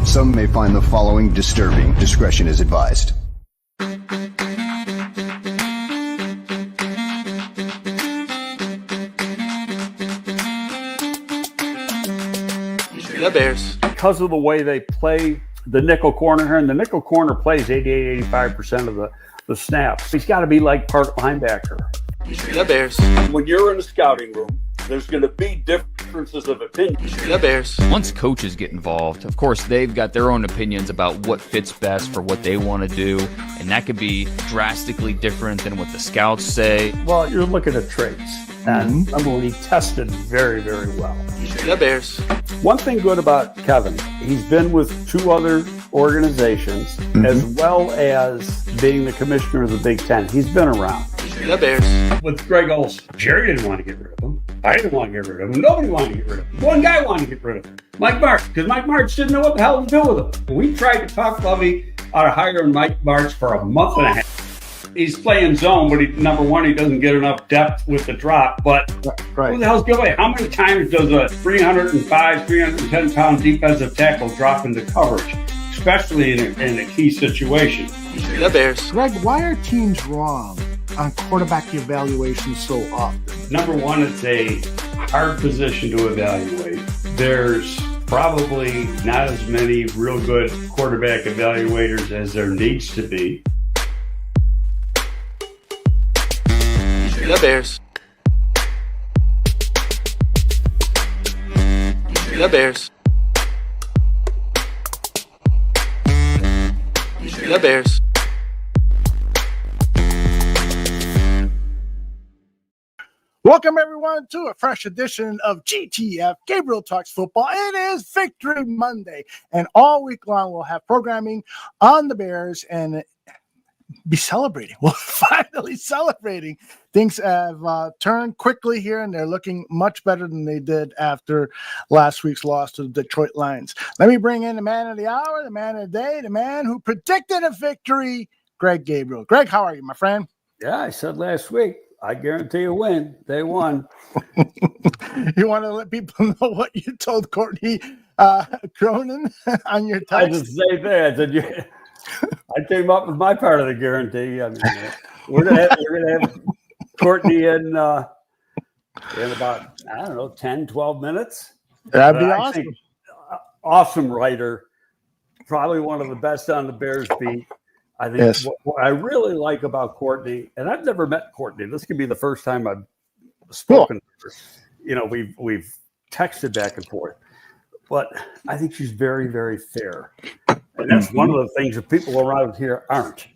Some may find the following disturbing. Discretion is advised. The Bears. Because of the way they play the nickel corner here, and the nickel corner plays 85% of the snaps. He's got to be like part linebacker. The Bears. When you're in a scouting room, there's going to be differences of opinion. The Bears. Once coaches get involved, of course, they've got their own opinions about what fits best for what they want to do, and that could be drastically different than what the scouts say. Well, you're looking at traits, and remember, he tested very, very well. The Bears. One thing good about Kevin, he's been with 2 other organizations, as well as being the commissioner of the Big Ten. He's been around. The Bears. With Greg Olson, Jerry didn't want to get rid of him. I didn't want to get rid of him. Nobody wanted to get rid of him. One guy wanted to get rid of him. Mike Martz, because Mike Martz didn't know what the hell to do with him. We tried to talk Lovey out of hiring Mike Martz for a month and a half. He's playing zone, but number one, he doesn't get enough depth with the drop. But who the hell's going? How many times does a 305, 310-pound defensive tackle drop into coverage, especially in a key situation? The Bears. Greg, why are teams wrong on quarterback evaluation so often? Number one, it's a hard position to evaluate. There's probably not as many real good quarterback evaluators as there needs to be. The Bears. The Bears. The Bears. Welcome, everyone, to a fresh edition of GTF, Gabriel Talks Football. It is Victory Monday, and all week long we'll have programming on the Bears and be celebrating. We're finally celebrating. Things have turned quickly here, and they're looking much better than they did after last week's loss to the Detroit Lions. Let me bring in the man of the hour, the man of the day, the man who predicted a victory, Greg Gabriel. Greg, how are you, my friend? Yeah, I said last week, I guarantee a win. They won. You want to let people know what you told Courtney Cronin on your text? I just say that. I came up with my part of the guarantee. I mean, we're gonna have Courtney in about 10, 12 minutes. That'd be awesome. Awesome writer, probably one of the best on the Bears beat. I think what I really like about Courtney, and I've never met Courtney. This could be the first time I've spoken to her. We've texted back and forth, but I think she's very, very fair. And that's one of the things that people around here aren't.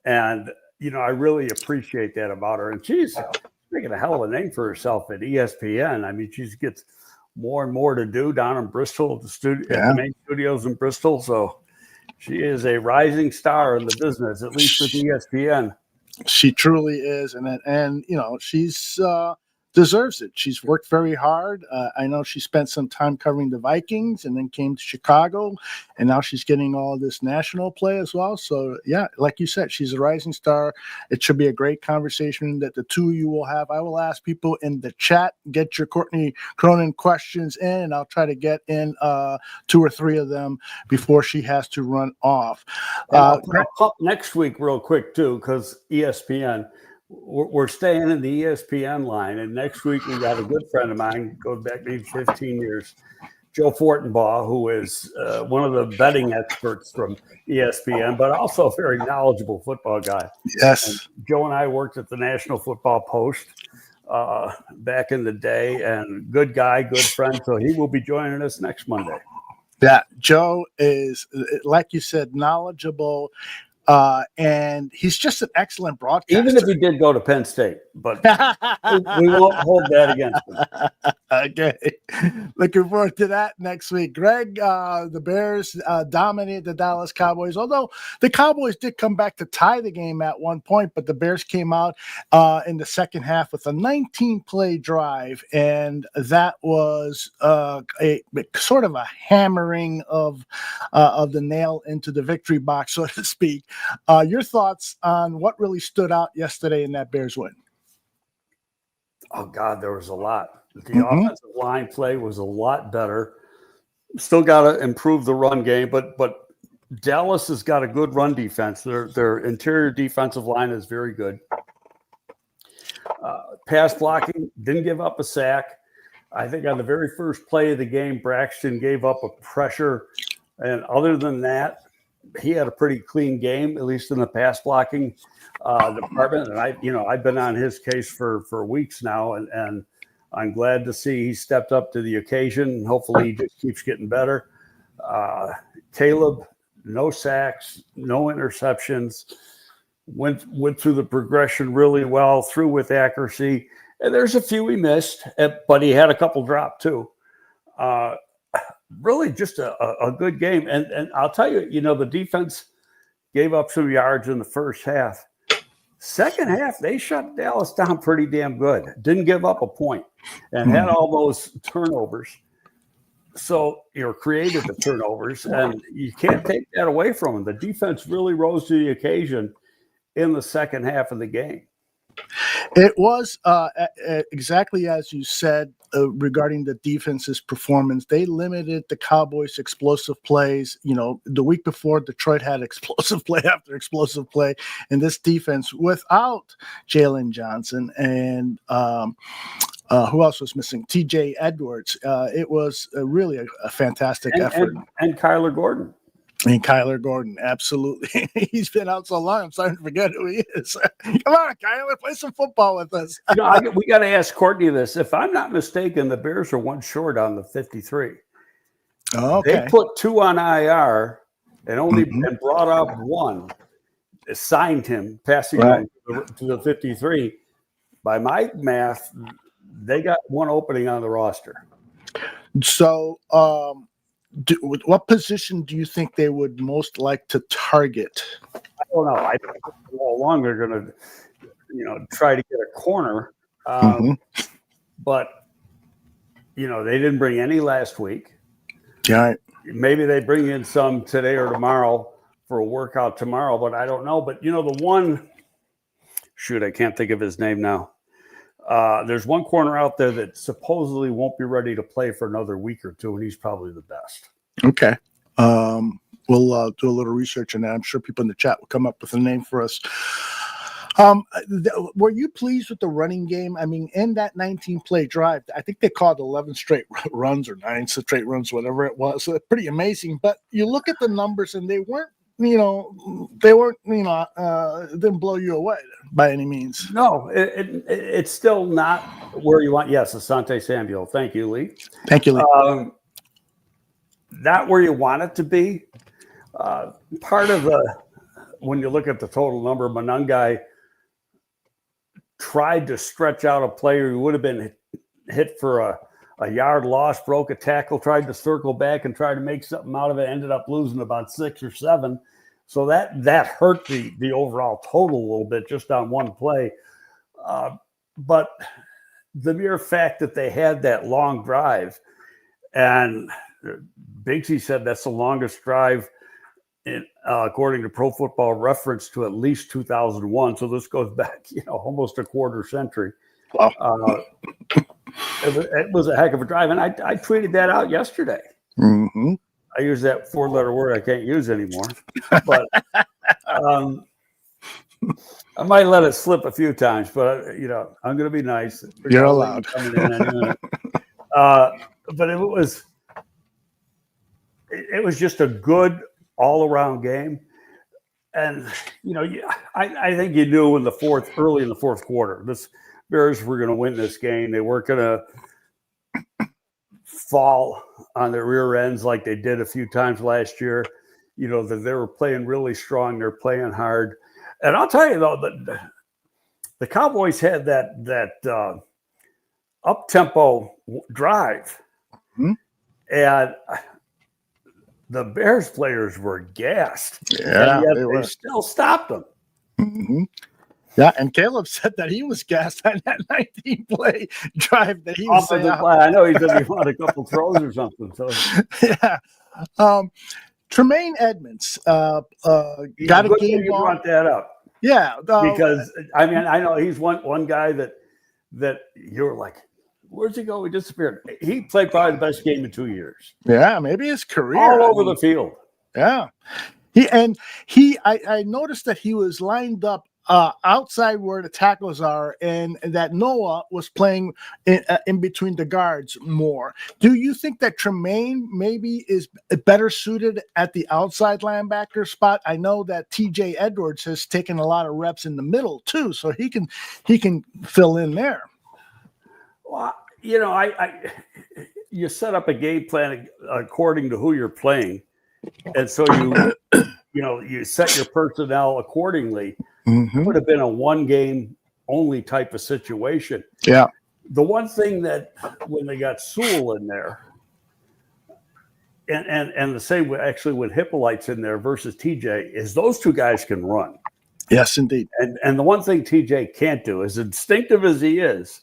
And, I really appreciate that about her. And she's making a hell of a name for herself at ESPN. I mean, she gets more and more to do down in Bristol, at the main studios in Bristol. So she is a rising star in the business, at least with ESPN. She truly is. And she's deserves it. She's worked very hard. I know she spent some time covering the Vikings and then came to Chicago, and now she's getting all this national play as well. So, yeah, like you said, she's a rising star. It should be a great conversation that the two of you will have. I will ask people in the chat, get your Courtney Cronin questions in, and I'll try to get in 2 or 3 of them before she has to run off. Next week real quick, too, because ESPN – we're staying in the ESPN line, and next week we got a good friend of mine, goes back maybe 15 years, Joe Fortenbaugh, who is one of the betting experts from ESPN, but also a very knowledgeable football guy. Yes. And Joe and I worked at the National Football Post back in the day, and good guy, good friend, so he will be joining us next Monday. Yeah, Joe is, like you said, knowledgeable. And he's just an excellent broadcaster. Even if he did go to Penn State, but we won't hold that against him. Okay. Looking forward to that next week. Greg, the Bears dominated the Dallas Cowboys, although the Cowboys did come back to tie the game at one point, but the Bears came out in the second half with a 19-play drive, and that was a sort of a hammering of the nail into the victory box, so to speak. Your thoughts on what really stood out yesterday in that Bears win? Oh, God, there was a lot. The offensive line play was a lot better. Still got to improve the run game, but Dallas has got a good run defense. Their interior defensive line is very good. Pass blocking, didn't give up a sack. I think on the very first play of the game, Braxton gave up a pressure. And other than that, he had a pretty clean game, at least in the pass blocking department. And I've been on his case for weeks now, and I'm glad to see he stepped up to the occasion. Hopefully he just keeps getting better. Caleb, no sacks, no interceptions, went through the progression really well, threw with accuracy. And there's a few he missed, but he had a couple drop too. Really just a good game. And I'll tell you, the defense gave up some yards in the first half. Second half, they shut Dallas down pretty damn good. Didn't give up a point and had all those turnovers. So, created the turnovers, and you can't take that away from them. The defense really rose to the occasion in the second half of the game. It was exactly as you said regarding the defense's performance. They limited the Cowboys' explosive plays. The week before, Detroit had explosive play after explosive play. And this defense, without Jalen Johnson and who else was missing? TJ Edwards. It was really a fantastic effort. And Kyler Gordon. And Kyler Gordon, absolutely. He's been out so long, I'm starting to forget who he is. Come on, Kyler, play some football with us. We got to ask Courtney this. If I'm not mistaken, the Bears are one short on the 53. Oh, okay. They put 2 on IR and only and brought up 1, signed him, passing him to the 53. By my math, they got 1 opening on the roster. So, what position do you think they would most like to target? I don't know. I don't know how long they're going to, try to get a corner. But, they didn't bring any last week. Yeah. Maybe they bring in some today or tomorrow for a workout tomorrow, but I don't know. But, the one, I can't think of his name now. There's one corner out there that supposedly won't be ready to play for another week or 2, and he's probably the best. Okay. We'll do a little research on that. I'm sure people in the chat will come up with a name for us. Were you pleased with the running game? I mean, in that 19-play drive, I think they called 11 straight runs or 9 straight runs, whatever it was. So pretty amazing. But you look at the numbers, and they weren't, didn't blow you away by any means. No, it's still not where you want. Yes, Asante Samuel. Thank you, Lee. Thank you, Lee. Not where you want it to be. Part of when you look at the total number, Monangai tried to stretch out a player who would have been hit for a yard loss, broke a tackle, tried to circle back and try to make something out of it, ended up losing about 6 or 7. So that hurt the overall total a little bit just on one play. But the mere fact that they had that long drive, and Bigsy said that's the longest drive according to Pro Football Reference to at least 2001. So this goes back, almost a quarter century. Wow. It was a heck of a drive. And I tweeted that out yesterday. Mm-hmm. I use that 4-letter word I can't use anymore. But I might let it slip a few times, but, I'm going to be nice. You're allowed. But it was just a good all-around game. And, I think you knew early in the fourth quarter, this Bears were going to win this game. They weren't going to fall on their rear ends like they did a few times last year. That they were playing really strong. They're playing hard. And I'll tell you, though, that the Cowboys had that up-tempo drive. Mm-hmm. And the Bears players were gassed. Yeah, and yet they still stopped them. Mm-hmm. Yeah, and Caleb said that he was gassed on that 19-play drive that he was saying. I know he said he wanted a couple throws or something. So yeah. Tremaine Edmonds got a game. You brought that up. Yeah. Because I know he's one guy that you're like, Where's he go? He disappeared. He played probably the best game in 2 years. Yeah, maybe his career. All over the field. Yeah. I noticed that he was lined up outside where the tackles are, and that Noah was playing in between the guards more. Do you think that Tremaine maybe is better suited at the outside linebacker spot? I know that TJ Edwards has taken a lot of reps in the middle too, so he can fill in there. Well, you know, you set up a game plan according to who you're playing, and so you set your personnel accordingly. Mm-hmm. It would have been a one-game only type of situation. Yeah. The one thing that when they got Sewell in there, and the same actually when Hippolyte's in there versus TJ, is those two guys can run. Yes, indeed. And the one thing TJ can't do, as instinctive as he is,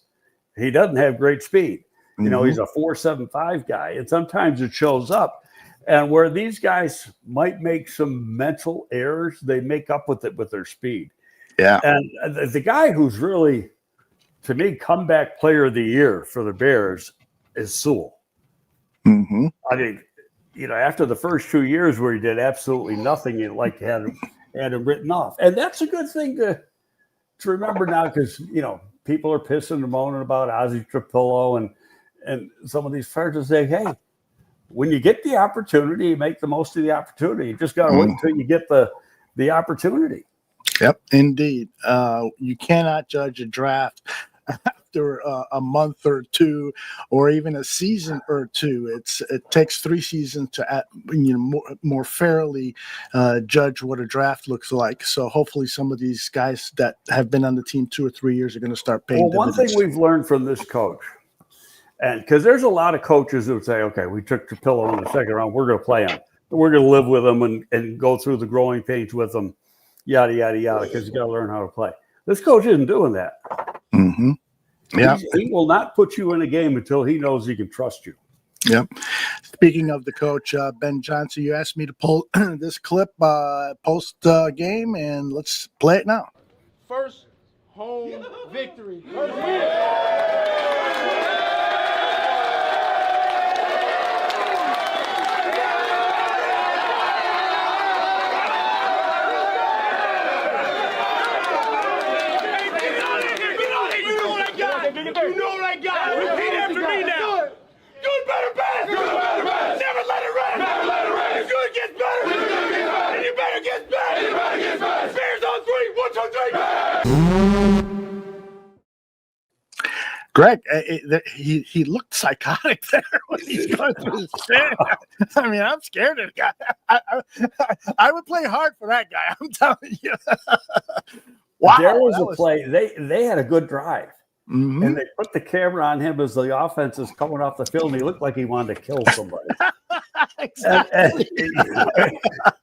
he doesn't have great speed. Mm-hmm. You know, he's a 4.75 guy, and sometimes it shows up. And where these guys might make some mental errors, they make up with it with their speed. Yeah. And the guy who's really, to me, comeback player of the year for the Bears is Sewell. Mm-hmm. I mean, you know, after the first 2 years where he did absolutely nothing, you had him written off. And that's a good thing to remember now because, you know, people are pissing and moaning about Ozzie Trapillo and some of these players will say, hey, when you get the opportunity, you make the most of the opportunity. You just got to wait until you get the opportunity. Yep, indeed. You cannot judge a draft after a month or two, or even a season or two. It takes 3 seasons to more fairly judge what a draft looks like. So hopefully, some of these guys that have been on the team 2 or 3 years are going to start paying. Well, one thing we've learned from this coach. And because there's a lot of coaches who would say, okay, we took Trapillo in the second round, we're going to play him. We're going to live with him and go through the growing pains with him, yada, yada, yada, because you got to learn how to play. This coach isn't doing that. Mm-hmm. Yeah. He will not put you in a game until he knows he can trust you. Yep. Speaking of the coach, Ben Johnson, you asked me to pull this clip post game, and let's play it now. First home victory. You know what I got. Repeat after me now. Good, better, best. Good, better, best. Never let it rest. Never let it rest. Good gets better. Good gets better. And you better get better. And you better get better. Bears on 3. 1, 2, 3. Greg, he looked psychotic there when he's going through his shit. I mean, I'm scared of the guy. I would play hard for that guy. I'm telling you. Wow, there was a play. They had a good drive. Mm-hmm. And they put the camera on him as the offense is coming off the field, and he looked like he wanted to kill somebody. Exactly.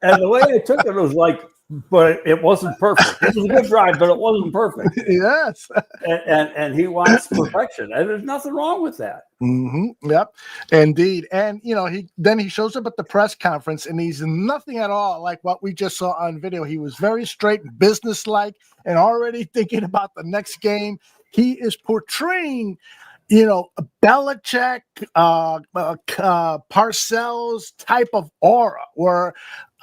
And the way they took it was like, but it wasn't perfect. It was a good drive, but it wasn't perfect. Yes. And he wants perfection, and there's nothing wrong with that. Mm-hmm. Yep, indeed. And he shows up at the press conference, and he's nothing at all like what we just saw on video. He was very straight, businesslike, and already thinking about the next game. He is portraying, a Belichick, Parcells type of aura where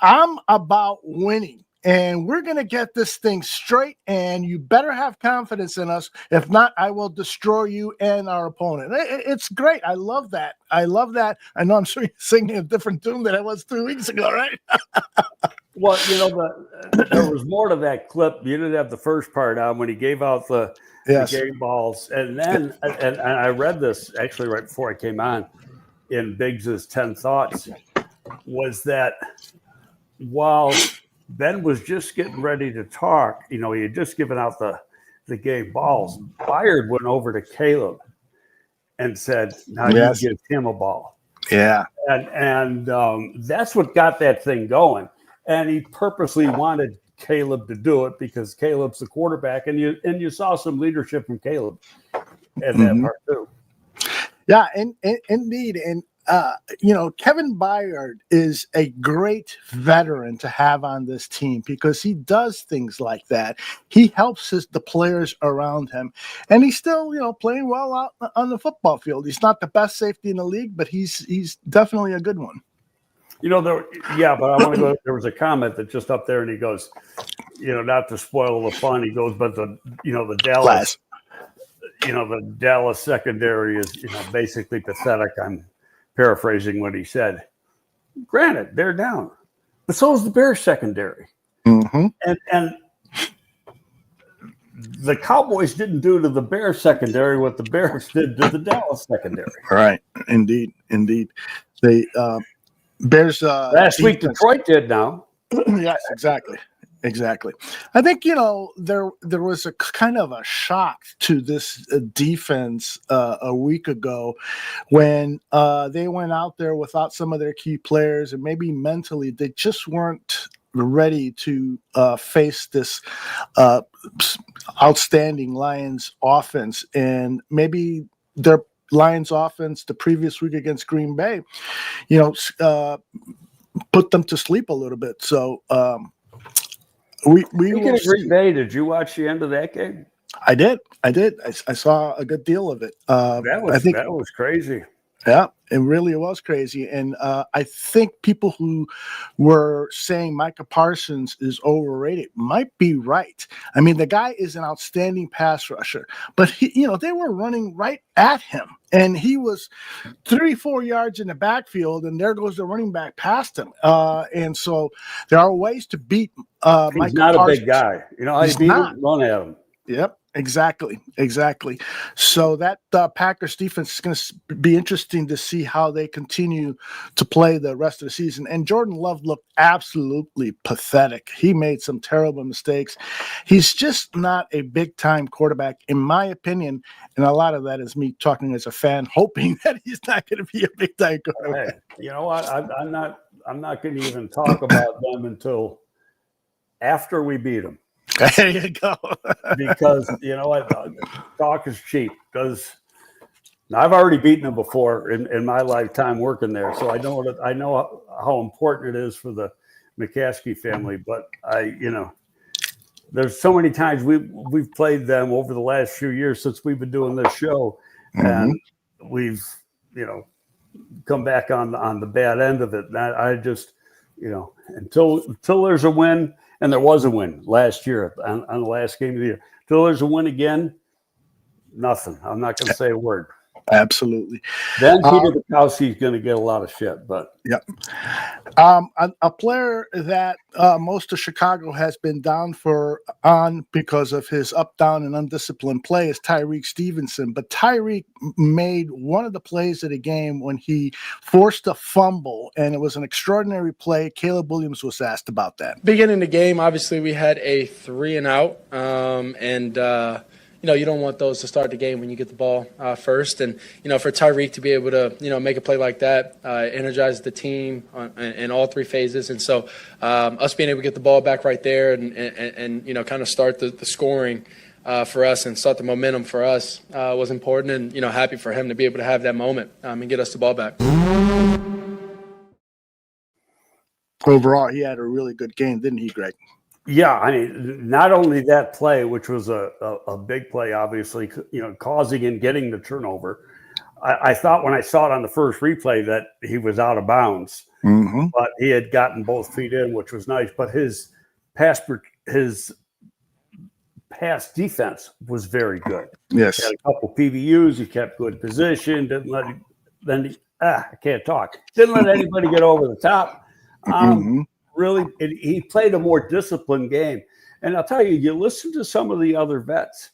I'm about winning and we're going to get this thing straight and you better have confidence in us. If not, I will destroy you and our opponent. It's great. I love that. I know I'm singing a different tune than I was 3 weeks ago, right? Well, there was more to that clip. You didn't have the first part on when he gave out the game balls. And then, and I read this actually right before I came on in Biggs's 10 Thoughts, was that while Ben was just getting ready to talk, he had just given out the game balls. Byard went over to Caleb and said, now you give him a ball. Yeah. And that's what got that thing going. And he purposely wanted Caleb to do it because Caleb's the quarterback, and you saw some leadership from Caleb in that part too. Yeah, and indeed, and Kevin Byard is a great veteran to have on this team because he does things like that. He helps the players around him, and he's still, playing well out on the football field. He's not the best safety in the league, but he's definitely a good one. But I want to go. There was a comment that just up there, and he goes, not to spoil the fun. He goes, but the Dallas, the Dallas secondary is, basically pathetic. I'm paraphrasing what he said. Granted, they're down, but so is the Bears secondary. Mm-hmm. And the Cowboys didn't do to the Bears secondary what the Bears did to the Dallas secondary. Right. Indeed. They Bears last week Detroit did now. Yes, exactly. I think there was a kind of a shock to this defense a week ago when they went out there without some of their key players, and maybe mentally they just weren't ready to face this outstanding Lions offense, and maybe their Lions offense the previous week against Green Bay, put them to sleep a little bit. So. We will see. Green Bay, did you watch the end of that game? I did. I saw a good deal of it. That was crazy. Yeah, it really was crazy. And I think people who were saying Micah Parsons is overrated might be right. I mean, the guy is an outstanding pass rusher, but they were running right at him, and he was 3-4 yards in the backfield, and there goes the running back past him. And so there are ways to beat Micah Parsons. He's not a big guy. How you beat him? Run at him. Yep. Exactly. So that Packers defense is going to be interesting to see how they continue to play the rest of the season. And Jordan Love looked absolutely pathetic. He made some terrible mistakes. He's just not a big-time quarterback, in my opinion. And a lot of that is me talking as a fan, hoping that he's not going to be a big-time quarterback. Hey, you know what? I'm not going to even talk about them until after we beat them. There you go. Because what, talk is cheap. Because I've already beaten them before in my lifetime working there, so I know how important it is for the McCaskey family. But there's so many times we've played them over the last few years since we've been doing this show, and we've come back on the bad end of it. And I just until there's a win. And there was a win last year on the last game of the year. Till there's a win again, nothing. I'm not going to say a word. Absolutely. Then Peter Bukowski's going to get a lot of shit. But a player that most of Chicago has been down on because of his up, down, and undisciplined play is Tyreek Stevenson. But Tyreek made one of the plays of the game when he forced a fumble, and it was an extraordinary play. Caleb Williams was asked about that. Beginning the game, obviously we had a 3-and-out, you don't want those to start the game when you get the ball first. And, for Tyreek to be able to, make a play like that, energize the team in all three phases. And so us being able to get the ball back right there and kind of start the scoring for us and start the momentum for us was important. And, happy for him to be able to have that moment and get us the ball back. Overall, he had a really good game, didn't he, Greg? Yeah, I mean, not only that play, which was a big play, obviously, causing and getting the turnover. I thought when I saw it on the first replay that he was out of bounds, but he had gotten both feet in, which was nice. But his pass defense was very good. Yes, he had a couple PVUs. He kept good position. Didn't let I can't talk. Didn't let anybody get over the top. Really, he played a more disciplined game. And I'll tell you, you listen to some of the other vets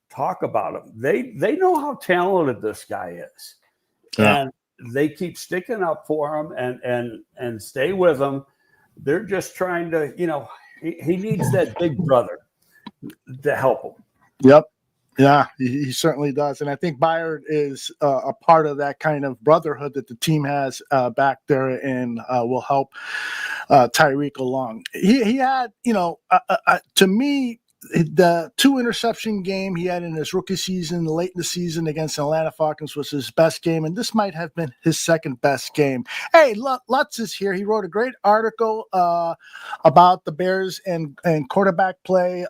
talk about him. They know how talented this guy is. Yeah. And they keep sticking up for him and stay with him. They're just trying to, he needs that big brother to help him. Yep. Yeah, he certainly does. And I think Byard is a part of that kind of brotherhood that the team has back there and will help Tyreek along. He had, to me, the 2-interception game he had in his rookie season, late in the season against the Atlanta Falcons, was his best game, and this might have been his second best game. Hey, Lutz is here. He wrote a great article about the Bears and quarterback play.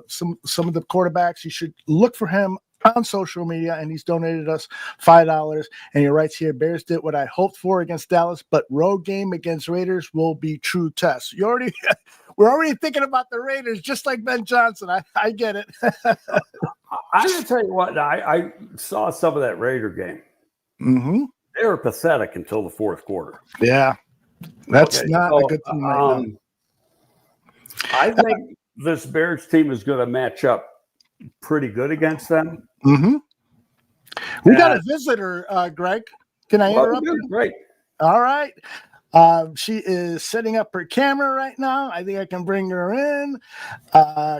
Some of the quarterbacks, you should look for him on social media, and he's donated us $5. And he writes here, Bears did what I hoped for against Dallas, but road game against Raiders will be true test. We're already thinking about the Raiders, just like Ben Johnson. I get it. I'm going to tell you what, I saw some of that Raider game. Mm-hmm. They were pathetic until the fourth quarter. Yeah, that's a good team right now. I think this Bears team is going to match up pretty good against them. Mm-hmm. We got a visitor, Greg. Can I interrupt you? Great. All right. She is setting up her camera right now. I think I can bring her in.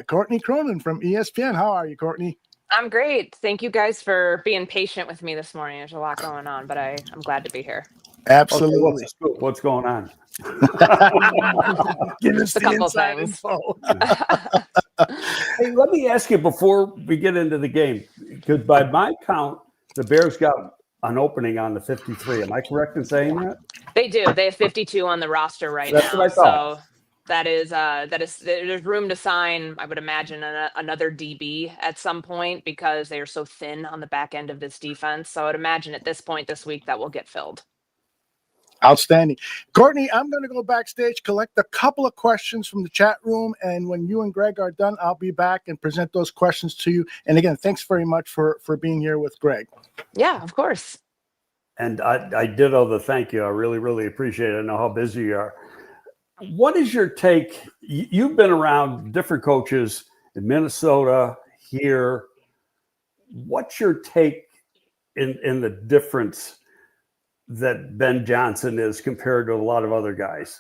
Courtney Cronin from ESPN. How are you, Courtney? I'm great. Thank you guys for being patient with me this morning. There's a lot going on, but I'm glad to be here. Absolutely. Okay, what's going on? Give us a couple things. Hey, let me ask you before we get into the game, because by my count, the Bears got an opening on the 53. Am I correct in saying that? They do. They have 52 on the roster right That's now. what I thought. So that is there's room to sign, I would imagine, another DB at some point because they are so thin on the back end of this defense. So I would imagine at this point this week that will get filled. Outstanding. Courtney, I'm going to go backstage, collect a couple of questions from the chat room, and when you and Greg are done, I'll be back and present those questions to you. And again, thanks very much for being here with Greg. Yeah, of course. And I ditto the thank you. I really, really appreciate it. I know how busy you are. What is your take? You've been around different coaches in Minnesota, here. What's your take in the difference that Ben Johnson is compared to a lot of other guys?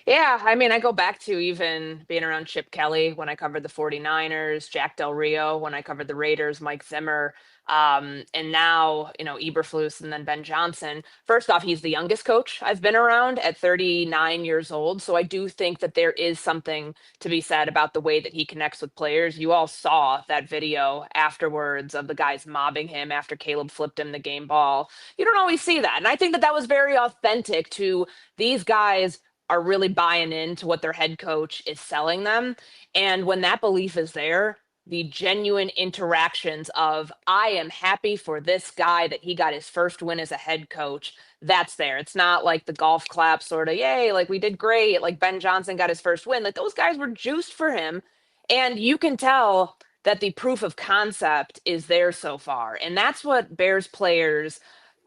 Yeah, I mean, I go back to even being around Chip Kelly when I covered the 49ers, Jack Del Rio when I covered the Raiders, Mike Zimmer, and now, Eberflus and then Ben Johnson. First off, he's the youngest coach I've been around at 39 years old. So I do think that there is something to be said about the way that he connects with players. You all saw that video afterwards of the guys mobbing him after Caleb flipped him the game ball. You don't always see that. And I think that that was very authentic to these guys are really buying into what their head coach is selling them. And when that belief is there, the genuine interactions of, I am happy for this guy that he got his first win as a head coach, that's there. It's not like the golf clap sort of, yay, like we did great, like Ben Johnson got his first win. Like those guys were juiced for him. And you can tell that the proof of concept is there so far. And that's what Bears players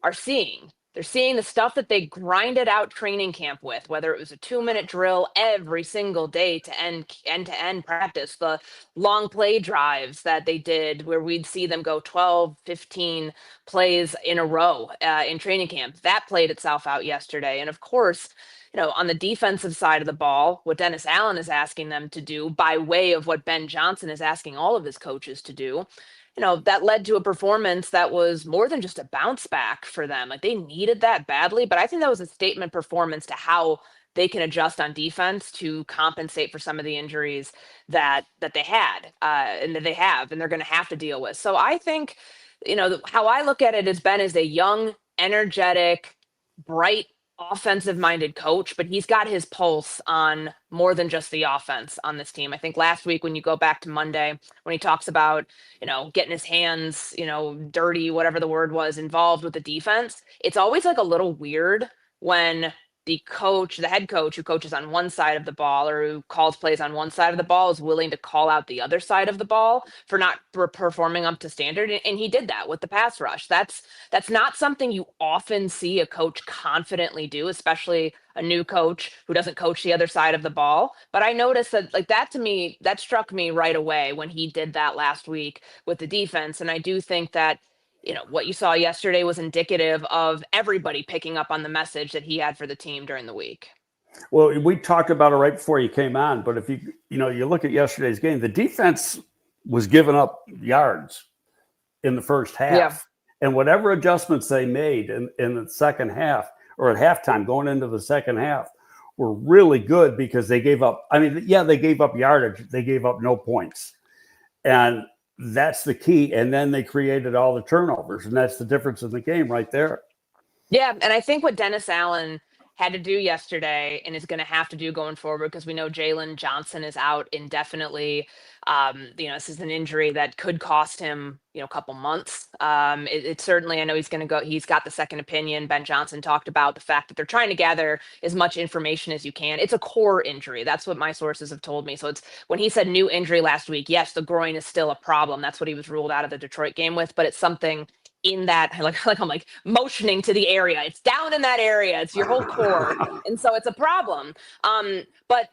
are seeing. They're seeing the stuff that they grinded out training camp with, whether it was a 2-minute drill every single day to end-to-end practice, the long play drives that they did where we'd see them go 12, 15 plays in a row in training camp. That played itself out yesterday. And of course, on the defensive side of the ball, what Dennis Allen is asking them to do by way of what Ben Johnson is asking all of his coaches to do, that led to a performance that was more than just a bounce back for them. Like they needed that badly, but I think that was a statement performance to how they can adjust on defense to compensate for some of the injuries that they had and that they have, and they're going to have to deal with. So I think, how I look at it is Ben is a young, energetic, bright, offensive-minded coach, but he's got his pulse on more than just the offense on this team. I think last week when you go back to Monday, when he talks about, getting his hands, dirty, whatever the word was, involved with the defense, it's always like a little weird when the head coach who coaches on one side of the ball or who calls plays on one side of the ball is willing to call out the other side of the ball for not performing up to standard. And he did that with the pass rush. That's not something you often see a coach confidently do, especially a new coach who doesn't coach the other side of the ball. But I noticed that that to me, that struck me right away when he did that last week with the defense. And I do think that what you saw yesterday was indicative of everybody picking up on the message that he had for the team during the week. Well, we talked about it right before you came on, but if you look at yesterday's game, the defense was giving up yards in the first half. Yeah. And whatever adjustments they made in the second half or at halftime going into the second half were really good because they gave up. I mean, yeah, they gave up yardage. They gave up no points. And that's the key. And then they created all the turnovers, and that's the difference in the game right there. Yeah, and I think what Dennis Allen had to do yesterday and is going to have to do going forward, because we know Jalen Johnson is out indefinitely. This is an injury that could cost him, a couple months. It certainly, I know he's going to go. He's got the second opinion. Ben Johnson talked about the fact that they're trying to gather as much information as you can. It's a core injury. That's what my sources have told me. So it's when he said new injury last week, yes, the groin is still a problem. That's what he was ruled out of the Detroit game with, but it's something in that, like I'm like motioning to the area. It's down in that area. It's your whole core. And so it's a problem. But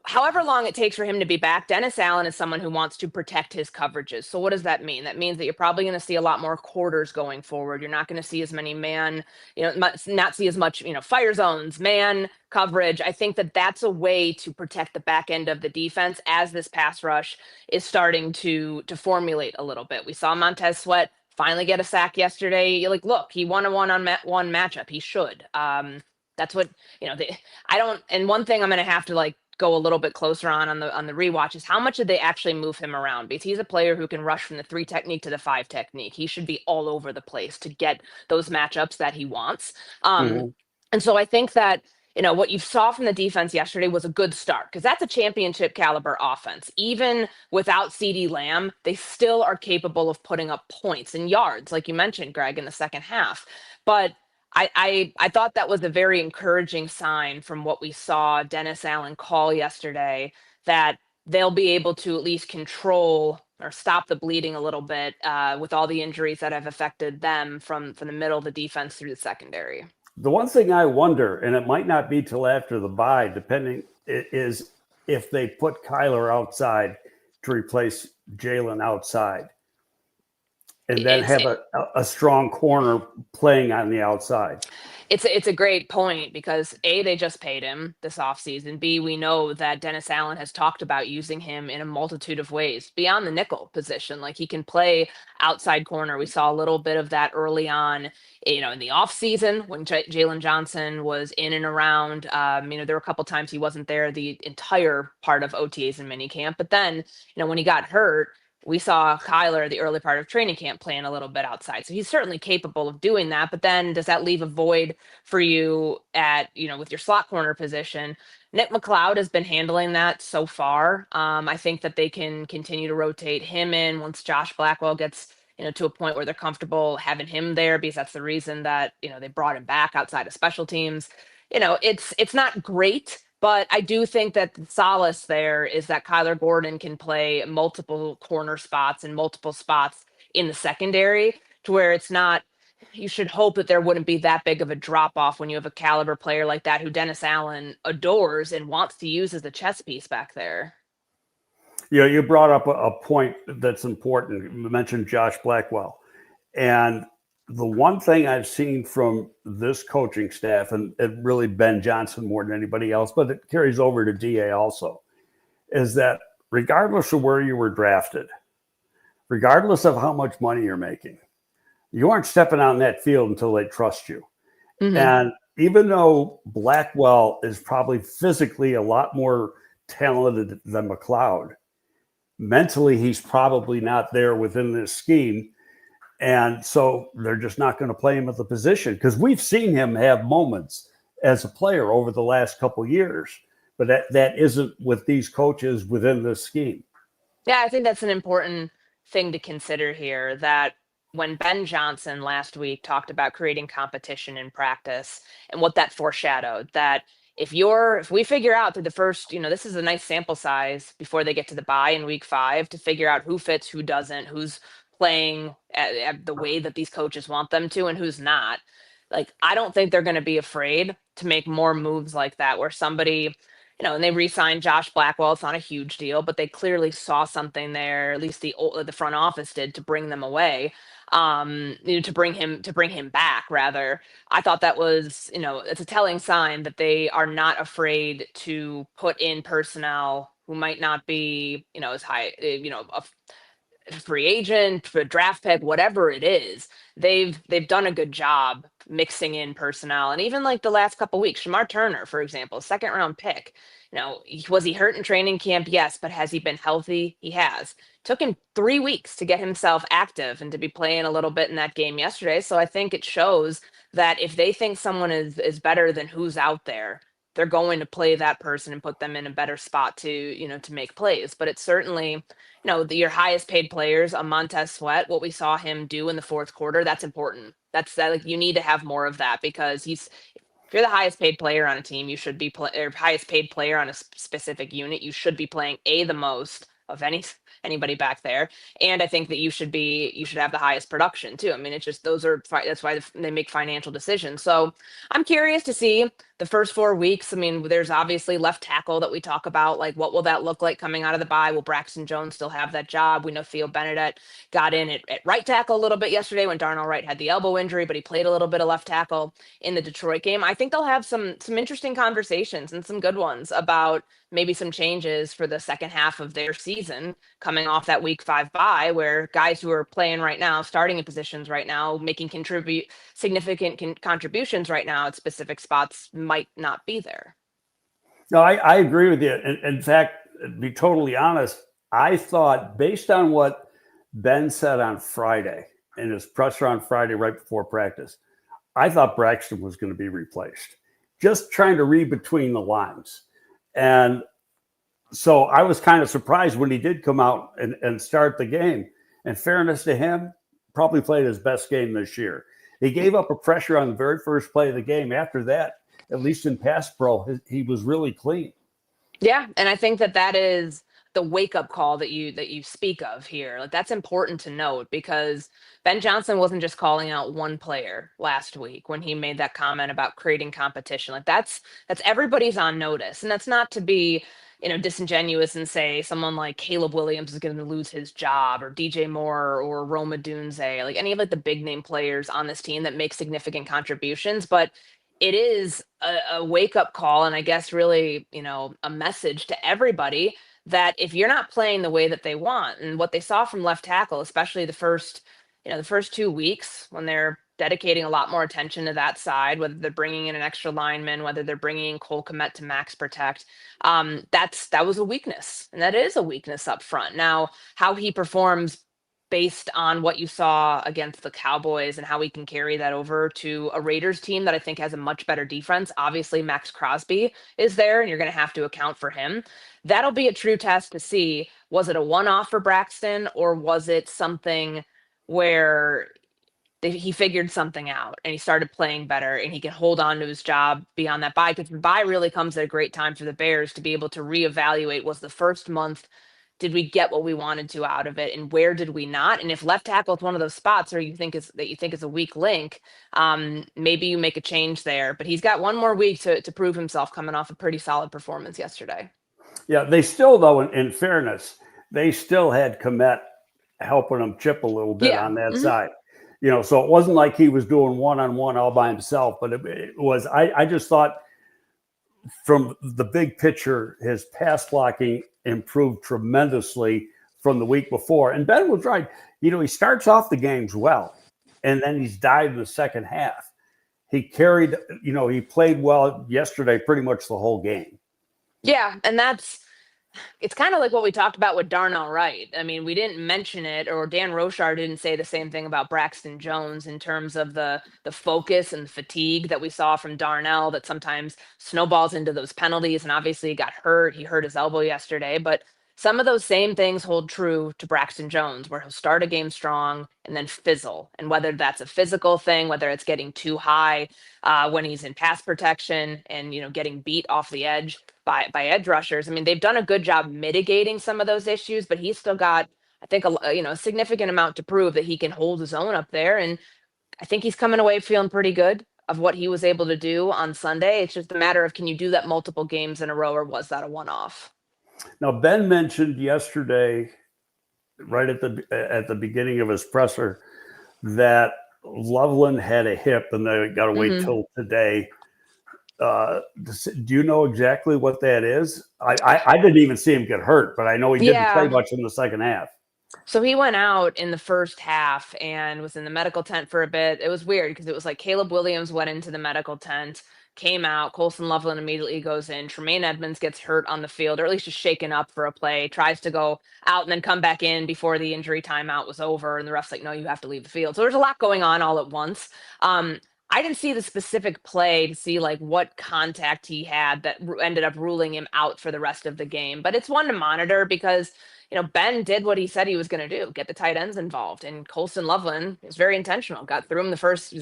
however long it takes for him to be back, Dennis Allen is someone who wants to protect his coverages. So what does that mean? That means that you're probably going to see a lot more quarters going forward. You're not going to see as many man, not see as much, fire zones, man coverage. I think that that's a way to protect the back end of the defense as this pass rush is starting to formulate a little bit. We saw Montez Sweat finally get a sack yesterday. You're like, look, he won a one-on-one matchup. He should. That's what, I don't, and one thing I'm going to have to go a little bit closer on the rewatch is how much did they actually move him around, because he's a player who can rush from the 3 technique to the 5 technique. He should be all over the place to get those matchups that he wants. And so I think that, what you saw from the defense yesterday was a good start, because that's a championship caliber offense. Even without CeeDee Lamb, they still are capable of putting up points and yards, like you mentioned, Greg, in the second half. But I thought that was a very encouraging sign from what we saw Dennis Allen call yesterday, that they'll be able to at least control or stop the bleeding a little bit with all the injuries that have affected them from the middle of the defense through the secondary. The one thing I wonder, and it might not be till after the bye, depending, is if they put Kyler outside to replace Jalen outside, and then have a strong corner playing on the outside. It's a great point, because A, they just paid him this offseason. B, we know that Dennis Allen has talked about using him in a multitude of ways beyond the nickel position. Like, he can play outside corner. We saw a little bit of that early on, in the offseason when Jalen Johnson was in and around. There were a couple times he wasn't there the entire part of OTAs and minicamp. But then, when he got hurt, we saw Kyler the early part of training camp playing a little bit outside. So he's certainly capable of doing that. But then does that leave a void for you at, with your slot corner position? Nick McLeod has been handling that so far. I think that they can continue to rotate him in once Josh Blackwell gets, to a point where they're comfortable having him there, because that's the reason that, they brought him back outside of special teams. It's not great. But I do think that the solace there is that Kyler Gordon can play multiple corner spots and multiple spots in the secondary, to where it's not, you should hope that there wouldn't be that big of a drop off when you have a caliber player like that, who Dennis Allen adores and wants to use as a chess piece back there. You brought up a point that's important. You mentioned Josh Blackwell. And the one thing I've seen from this coaching staff, and really Ben Johnson more than anybody else, but it carries over to DA also, is that regardless of where you were drafted, regardless of how much money you're making, you aren't stepping out in that field until they trust you. Mm-hmm. And even though Blackwell is probably physically a lot more talented than McLeod, mentally he's probably not there within this scheme. And so they're just not going to play him at the position, because we've seen him have moments as a player over the last couple of years, but that isn't with these coaches within this scheme. Yeah, I think that's an important thing to consider here, that when Ben Johnson last week talked about creating competition in practice and what that foreshadowed, that if we figure out through the first, this is a nice sample size before they get to the bye in week 5 to figure out who fits, who doesn't, who's playing at the way that these coaches want them to and who's not. Like, I don't think they're going to be afraid to make more moves like that, where somebody, and they re-signed Josh Blackwell. It's not a huge deal, but they clearly saw something there, at least the front office did, to bring them away, to bring him back rather. I thought that was, it's a telling sign that they are not afraid to put in personnel who might not be, as high, free agent, a draft pick, whatever it is, they've done a good job mixing in personnel. And even like the last couple weeks, Shamar Turner, for example, second round pick. Was he hurt in training camp? Yes, but has he been healthy? He has. Took him 3 weeks to get himself active and to be playing a little bit in that game yesterday. So I think it shows that if they think someone is better than who's out there, they're going to play that person and put them in a better spot to make plays. But it's certainly, your highest paid players, a Montez Sweat, what we saw him do in the fourth quarter, that's important. Like you need to have more of that, because if you're the highest paid player on a team, you should be or highest paid player on a specific unit, you should be playing the most of anybody back there. And I think that you should have the highest production too. I mean, it's just, that's why they make financial decisions. So I'm curious to see the first 4 weeks. I mean, there's obviously left tackle that we talk about, like what will that look like coming out of the bye? Will Braxton Jones still have that job? We know Theo Benedette got in at right tackle a little bit yesterday when Darnell Wright had the elbow injury, but he played a little bit of left tackle in the Detroit game. I think they'll have some interesting conversations and some good ones about maybe some changes for the second half of their season, coming off that week 5 bye, where guys who are playing right now, starting in positions right now, making significant contributions right now at specific spots might not be there. No, I agree with you. In fact, to be totally honest, I thought, based on what Ben said on Friday, in his presser on Friday right before practice, I thought Braxton was going to be replaced. Just trying to read between the lines. And so I was kind of surprised when he did come out and start the game. In fairness to him, probably played his best game this year. He gave up a pressure on the very first play of the game. After that, at least in pass pro, he was really clean. Yeah, and I think that is the wake-up call that you speak of here. Like, that's important to note, because Ben Johnson wasn't just calling out one player last week when he made that comment about creating competition. Like, that's everybody's on notice. And that's not to be, disingenuous and say someone like Caleb Williams is going to lose his job, or DJ Moore or Roma Dunze, like any of the big name players on this team that make significant contributions. But it is a wake-up call, and I guess really, a message to everybody that if you're not playing the way that they want, and what they saw from left tackle, especially the first 2 weeks, when they're dedicating a lot more attention to that side, whether they're bringing in an extra lineman, whether they're bringing in Cole Kmet to max protect, that was a weakness, and that is a weakness up front. Now, how he performs based on what you saw against the Cowboys and how he can carry that over to a Raiders team that I think has a much better defense. Obviously, Max Crosby is there, and you're going to have to account for him. That'll be a true test to see, was it a one-off for Braxton, or was it something where he figured something out and he started playing better and he can hold on to his job beyond that bye? Because the bye really comes at a great time for the Bears to be able to reevaluate, was the first month, did we get what we wanted to out of it, and where did we not? And if left tackle is one of those spots where you think is a weak link, maybe you make a change there. But he's got one more week to prove himself, coming off a pretty solid performance yesterday. Yeah, they still, though, in fairness, they still had Kmet helping him chip a little bit on that side. So it wasn't like he was doing one-on-one all by himself, but it was, I just thought, from the big picture, his pass blocking improved tremendously from the week before. And Ben was right. He starts off the games well, and then he's died in the second half. He carried, he played well yesterday pretty much the whole game. Yeah, and it's kind of like what we talked about with Darnell Wright. I mean, we didn't mention it, or Dan Rochar didn't say the same thing about Braxton Jones in terms of the focus and fatigue that we saw from Darnell that sometimes snowballs into those penalties. And obviously he got hurt. He hurt his elbow yesterday. But some of those same things hold true to Braxton Jones, where he'll start a game strong and then fizzle. And whether that's a physical thing, whether it's getting too high when he's in pass protection and, getting beat off the edge by edge rushers. I mean, they've done a good job mitigating some of those issues, but he's still got, I think, a significant amount to prove that he can hold his own up there. And I think he's coming away feeling pretty good of what he was able to do on Sunday. It's just a matter of, can you do that multiple games in a row, or was that a one-off? Now, Ben mentioned yesterday, right at the beginning of his presser, that Loveland had a hip and they got to wait till today. Do you know exactly what that is? I didn't even see him get hurt, but I know he didn't play much in the second half. So he went out in the first half and was in the medical tent for a bit. It was weird because it was like Caleb Williams went into the medical tent, came out. Colson Loveland immediately goes in. Tremaine Edmonds gets hurt on the field, or at least just shaken up for a play, tries to go out and then come back in before the injury timeout was over. And the ref's like, no, you have to leave the field. So there's a lot going on all at once. I didn't see the specific play to see like what contact he had that ended up ruling him out for the rest of the game. But it's one to monitor because Ben did what he said he was going to do, get the tight ends involved. And Colson Loveland was very intentional, got through him. The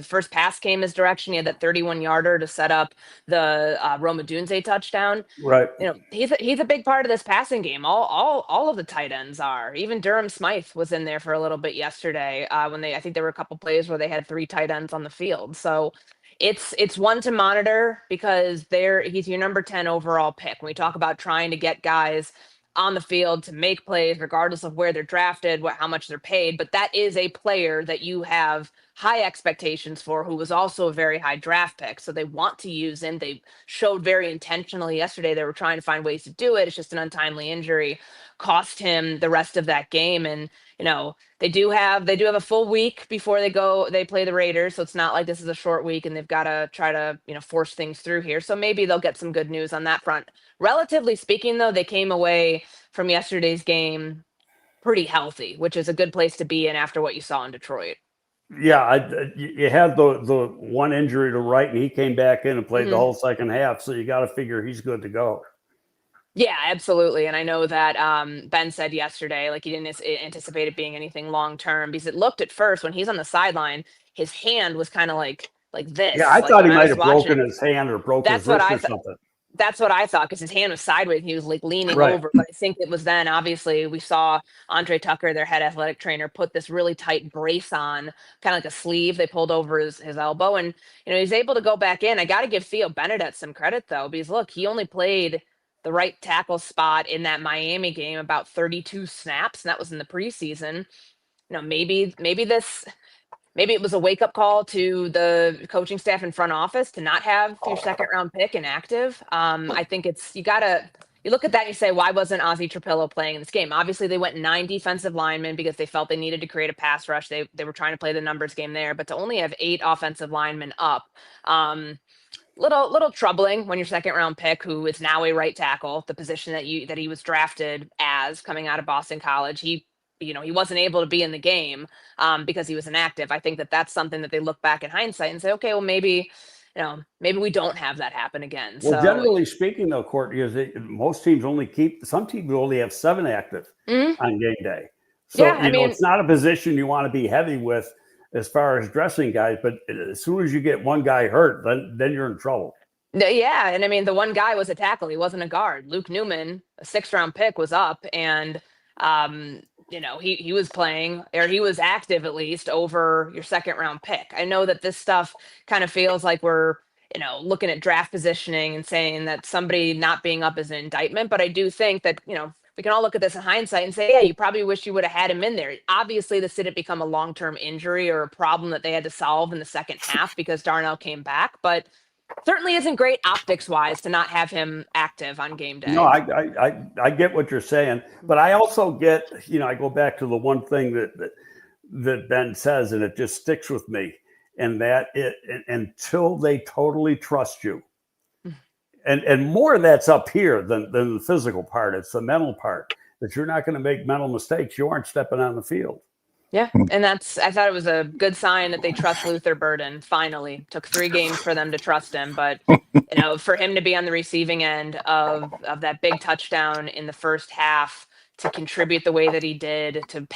first pass came his direction. He had that 31-yarder to set up the Roma Dunze touchdown. Right. He's a big part of this passing game. All of the tight ends are. Even Durham Smythe was in there for a little bit yesterday when I think there were a couple plays where they had 3 tight ends on the field. So it's one to monitor because he's your number 10 overall pick. When we talk about trying to get guys on the field to make plays, regardless of where they're drafted, how much they're paid. But that is a player that you have high expectations for, who was also a very high draft pick. So they want to use him. They showed very intentionally yesterday they were trying to find ways to do it. It's just an untimely injury cost him the rest of that game. And they do have a full week before they play the Raiders. So it's not like this is a short week and they've got to try to force things through here. So maybe they'll get some good news on that front. Relatively speaking, though, they came away from yesterday's game pretty healthy, which is a good place to be in after what you saw in Detroit. Yeah, you had the one injury to Wright, and he came back in and played the whole second half. So you got to figure he's good to go. Yeah, absolutely. And I know that Ben said yesterday, like he didn't anticipate it being anything long term because it looked at first when he's on the sideline, his hand was kind of like this. Yeah, I like, thought he might have broken his hand or broken That's his wrist what I or something. That's what I thought because his hand was sideways. He was like leaning Right. over. But I think it was then, obviously, we saw Andre Tucker, their head athletic trainer, put this really tight brace on, kind of like a sleeve. They pulled over his elbow. And, he's able to go back in. I got to give Theo Benedette some credit, though, because, look, he only played the right tackle spot in that Miami game about 32 snaps, and that was in the preseason. Maybe it was a wake-up call to the coaching staff and front office to not have your second-round pick inactive. I think you look at that and you say, why wasn't Ozzie Trapillo playing in this game? Obviously, they went 9 defensive linemen because they felt they needed to create a pass rush. They were trying to play the numbers game there, but to only have 8 offensive linemen up, little troubling when your second-round pick, who is now a right tackle, the position that he was drafted as coming out of Boston College, he wasn't able to be in the game because he was inactive. I think that's something that they look back in hindsight and say, okay, well, maybe we don't have that happen again. Well, so, generally speaking, though, Courtney, most teams some teams only have 7 active on game day. So, yeah, it's not a position you want to be heavy with as far as dressing guys, but as soon as you get one guy hurt, then you're in trouble. Yeah, and the one guy was a tackle. He wasn't a guard. Luke Newman, a 6th-round pick, was up, and he was playing, or he was active at least, over your 2nd-round pick. I know that this stuff kind of feels like we're, looking at draft positioning and saying that somebody not being up is an indictment, but I do think that, we can all look at this in hindsight and say, yeah, you probably wish you would have had him in there. Obviously, this didn't become a long-term injury or a problem that they had to solve in the second half because Darnell came back, but certainly isn't great optics-wise to not have him active on game day. No, I get what you're saying, but I also get, I go back to the one thing that Ben says, and it just sticks with me, and that until they totally trust you, and more of that's up here than the physical part. It's the mental part that you're not going to make mental mistakes. You aren't stepping on the field. Yeah, and I thought it was a good sign that they trust Luther Burden. Finally, took 3 games for them to trust him, but for him to be on the receiving end of that big touchdown in the first half, to contribute the way that he did, to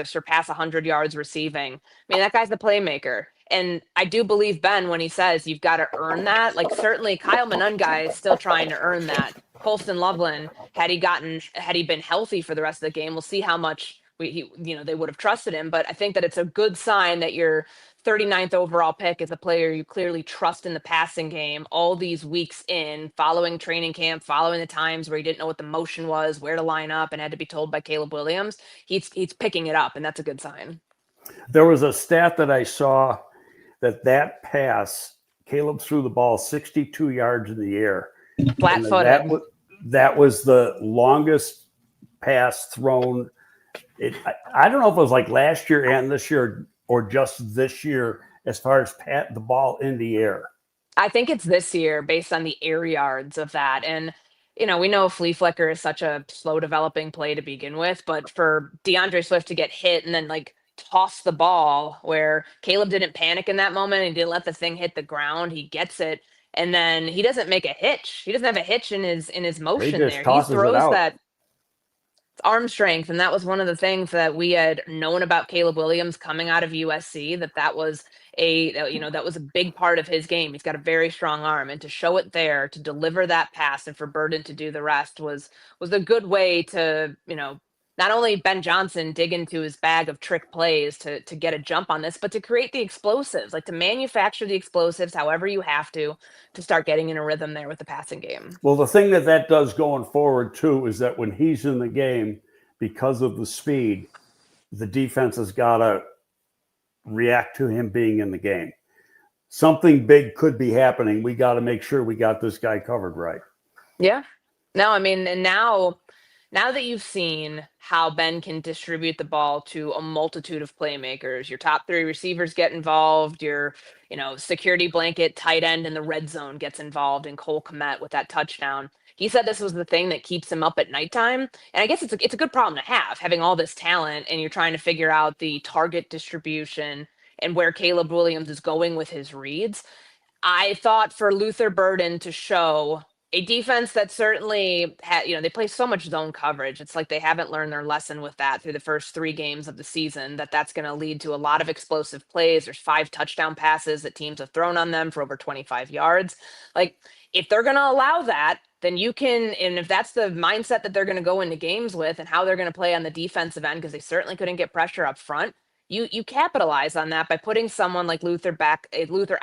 surpass 100 yards receiving. That guy's the playmaker. And I do believe Ben when he says you've got to earn that. Like, certainly Kyle Monungai is still trying to earn that. Colston Loveland, had he been healthy for the rest of the game, we'll see how much they would have trusted him. But I think that it's a good sign that your 39th overall pick is a player you clearly trust in the passing game all these weeks in, following training camp, following the times where he didn't know what the motion was, where to line up, and had to be told by Caleb Williams. He's picking it up, and that's a good sign. There was a stat that I saw that pass, Caleb threw the ball 62 yards in the air. Flat-footed. That was the longest pass thrown I don't know if it was like last year and this year or just this year as far as pat the ball in the air. I think it's this year based on the air yards of that. And, we know flea flicker is such a slow developing play to begin with, but for DeAndre Swift to get hit and then like toss the ball where Caleb didn't panic in that moment and he didn't let the thing hit the ground, he gets it. And then he doesn't make a hitch. He doesn't have a hitch in his motion just there. He tosses it throws out. that arm strength, and that was one of the things that we had known about Caleb Williams coming out of USC, that was that was a big part of his game. He's got a very strong arm, and to show it there, to deliver that pass, and for Burden to do the rest was a good way to not only Ben Johnson dig into his bag of trick plays to get a jump on this, but to create the explosives, like to manufacture the explosives however you have to start getting in a rhythm there with the passing game. Well, the thing that does going forward too is that when he's in the game, because of the speed, the defense has got to react to him being in the game. Something big could be happening. We got to make sure we got this guy covered right. Yeah. No, I mean, and now that you've seen how Ben can distribute the ball to a multitude of playmakers, your top three receivers get involved, your, security blanket tight end in the red zone gets involved, and Cole Kmet with that touchdown. He said this was the thing that keeps him up at nighttime. And I guess it's a good problem to have, having all this talent and you're trying to figure out the target distribution and where Caleb Williams is going with his reads. I thought for Luther Burden to show a defense that certainly had, they play so much zone coverage. It's like they haven't learned their lesson with that through the first 3 games of the season, that's going to lead to a lot of explosive plays. There's 5 touchdown passes that teams have thrown on them for over 25 yards. Like, if they're going to allow that, then you can, and if that's the mindset that they're going to go into games with and how they're going to play on the defensive end, because they certainly couldn't get pressure up front, you capitalize on that by putting someone like Luther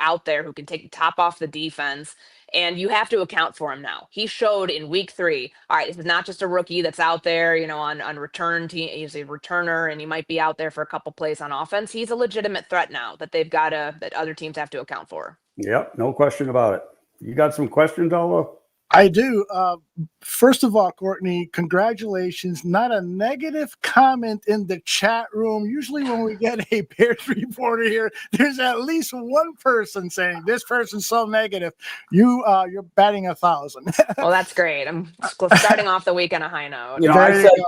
out there who can take the top off the defense, and you have to account for him now. He showed in week 3, all right, this is not just a rookie that's out there, on return team. He's a returner and he might be out there for a couple plays on offense. He's a legitimate threat now that that other teams have to account for. Yep, no question about it. You got some questions, Aldo? I do. First of all, Courtney, congratulations. Not a negative comment in the chat room. Usually when we get a Bears reporter here, there's at least one person saying this person's so negative. You're batting 1,000. Well, that's great. I'm starting off the week on a high note.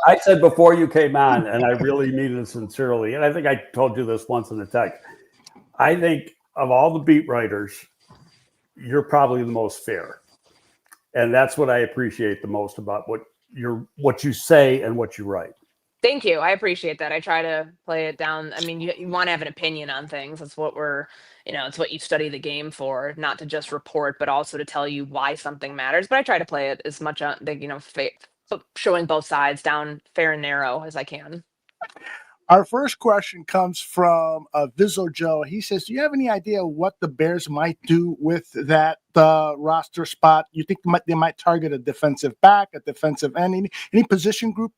I said before you came on, and I really mean it sincerely, and I think I told you this once in the text. I think of all the beat writers, you're probably the most fair. And that's what I appreciate the most about what you say and what you write. Thank you. I appreciate that. I try to play it down. I mean, you want to have an opinion on things. That's what it's what you study the game for, not to just report, but also to tell you why something matters. But I try to play it as much on showing both sides down fair and narrow as I can. Our first question comes from Vizzo Joe. He says, do you have any idea what the Bears might do with that roster spot? You think they might target a defensive back, a defensive end, any position group?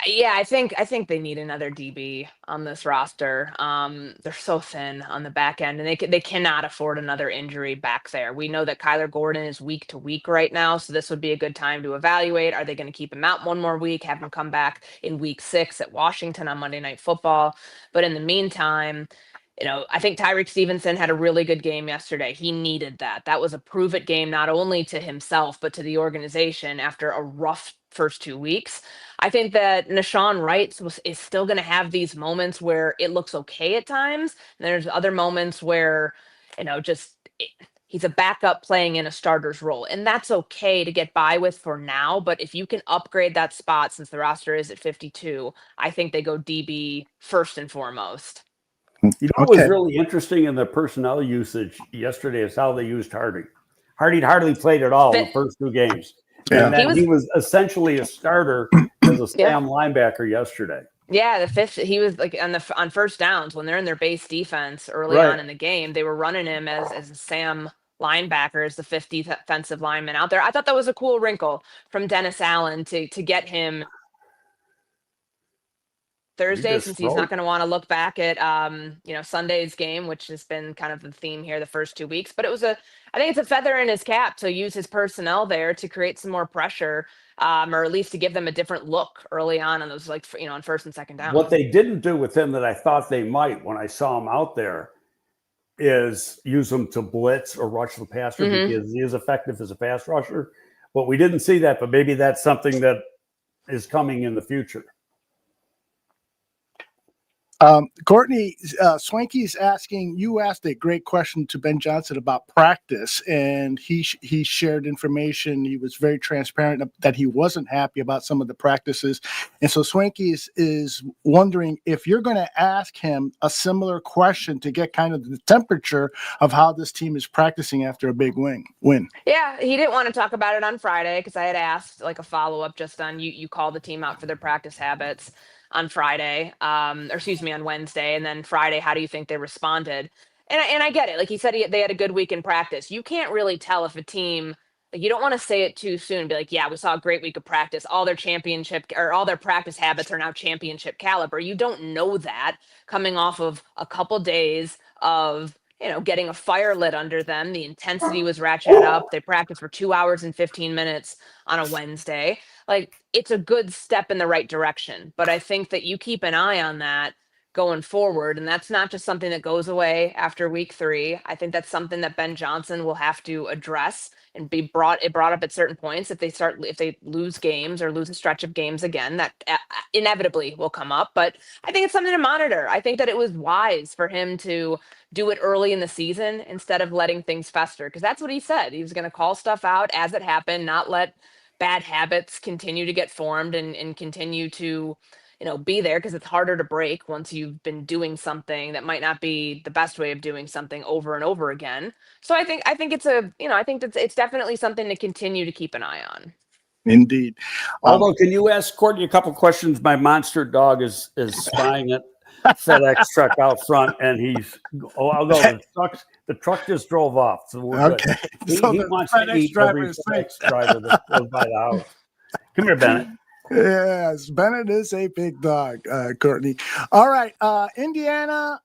Yeah, I think they need another DB on this roster. They're so thin on the back end, and they cannot afford another injury back there. We know that Kyler Gordon is week to week right now, so this would be a good time to evaluate. Are they going to keep him out one more week, have him come back in week 6 at Washington on Monday Night Football? But in the meantime, I think Tyreek Stevenson had a really good game yesterday. He needed that. That was a prove-it game, not only to himself, but to the organization after a rough first 2 weeks. I think that Nashawn Wright is still going to have these moments where it looks okay at times. And there's other moments where, he's a backup playing in a starter's role. And that's okay to get by with for now. But if you can upgrade that spot, since the roster is at 52, I think they go DB first and foremost. What was really interesting in the personnel usage yesterday is how they used Hardy. Hardy hardly played at all in the first 2 games. Yeah. And he was essentially a starter as a Sam linebacker yesterday. Yeah, the 5th, he was like on first downs when they're in their base defense early on in the game. They were running him as a Sam linebacker, as the 5th defensive lineman out there. I thought that was a cool wrinkle from Dennis Allen to get him Thursday, since he's not going to want to look back at, Sunday's game, which has been kind of the theme here the first 2 weeks. But I think it's a feather in his cap to use his personnel there to create some more pressure, or at least to give them a different look early on those, on first and second down. What they didn't do with him that I thought they might when I saw him out there is use him to blitz or rush the passer, because he is effective as a pass rusher. But we didn't see that, but maybe that's something that is coming in the future. Courtney, Swanky's asking, you asked a great question to Ben Johnson about practice, and he shared information. He was very transparent that he wasn't happy about some of the practices. And so Swanky is wondering if you're going to ask him a similar question to get kind of the temperature of how this team is practicing after a big win. Yeah, he didn't want to talk about it on Friday because I had asked a follow-up just on you call the team out for their practice habits on Friday, on Wednesday, and then Friday, how do you think they responded? And I get it. Like he said, they had a good week in practice. You can't really tell if a team, you don't want to say it too soon. Be like, yeah, we saw a great week of practice. All their practice habits are now championship caliber. You don't know that coming off of a couple days of, getting a fire lit under them. The intensity was ratcheted up. They practiced for 2 hours and 15 minutes on a Wednesday. It's a good step in the right direction. But I think that you keep an eye on that going forward. And that's not just something that goes away after week 3. I think that's something that Ben Johnson will have to address and be brought up at certain points. If they lose games or lose a stretch of games again, that inevitably will come up. But I think it's something to monitor. I think that it was wise for him to do it early in the season instead of letting things fester, because that's what he said. He was going to call stuff out as it happened, not let bad habits continue to get formed and continue to be there, because it's harder to break once you've been doing something that might not be the best way of doing something over and over again. So I think it's definitely something to continue to keep an eye on. Indeed. Although, can you ask Courtney a couple questions? My monster dog is spying at FedEx truck out front, and I'll go. The truck just drove off. So we're okay. Good. So he wants to eat every FedEx driver that goes by the house. Come here, Bennett. Yes, Bennett is a big dog, Courtney. All right, Indiana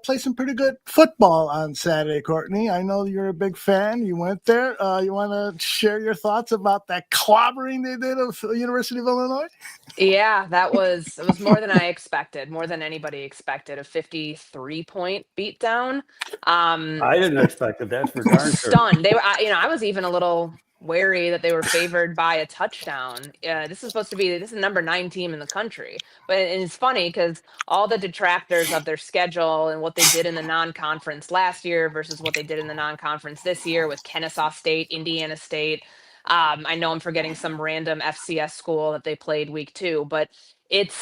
played some pretty good football on Saturday, Courtney. I know you're a big fan. You went there. You want to share your thoughts about that clobbering they did of University of Illinois? Yeah, it was more than I expected, more than anybody expected. A 53-point beatdown. I didn't expect it. That's for darn sure. Stunned. They were, I was even a little wary that they were favored by a touchdown. This is the number 9 team in the country. But it's funny because all the detractors of their schedule and what they did in the non-conference last year versus what they did in the non-conference this year with Kennesaw State, Indiana State. I know I'm forgetting some random FCS school that they played week 2, but it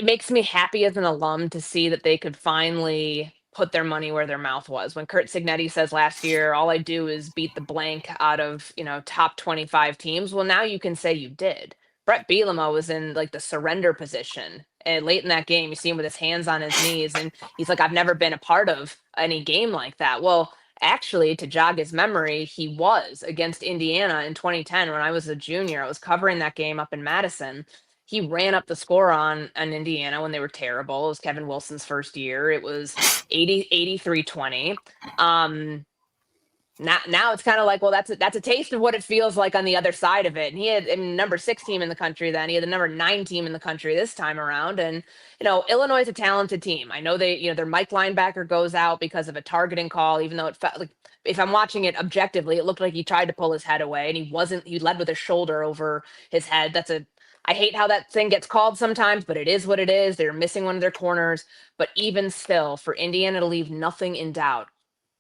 makes me happy as an alum to see that they could finally put their money where their mouth was. When Curt Cignetti says last year, all I do is beat the blank out of, top 25 teams. Well, now you can say you did. Brett Bielema was in the surrender position. And late in that game, you see him with his hands on his knees. And he's like, I've never been a part of any game like that. Well, actually, to jog his memory, he was against Indiana in 2010 when I was a junior. I was covering that game up in Madison. He ran up the score on Indiana when they were terrible. It was Kevin Wilson's first year. It was 83-20. Now it's kind of like, well, that's a taste of what it feels like on the other side of it. And he had number 6 team in the country then. He had the number 9 team in the country this time around. And, Illinois is a talented team. I know their Mike linebacker goes out because of a targeting call, even though it felt like, if I'm watching it objectively, it looked like he tried to pull his head away and he led with his shoulder over his head. I hate how that thing gets called sometimes, but it is what it is. They're missing one of their corners. But even still, for Indiana to leave nothing in doubt,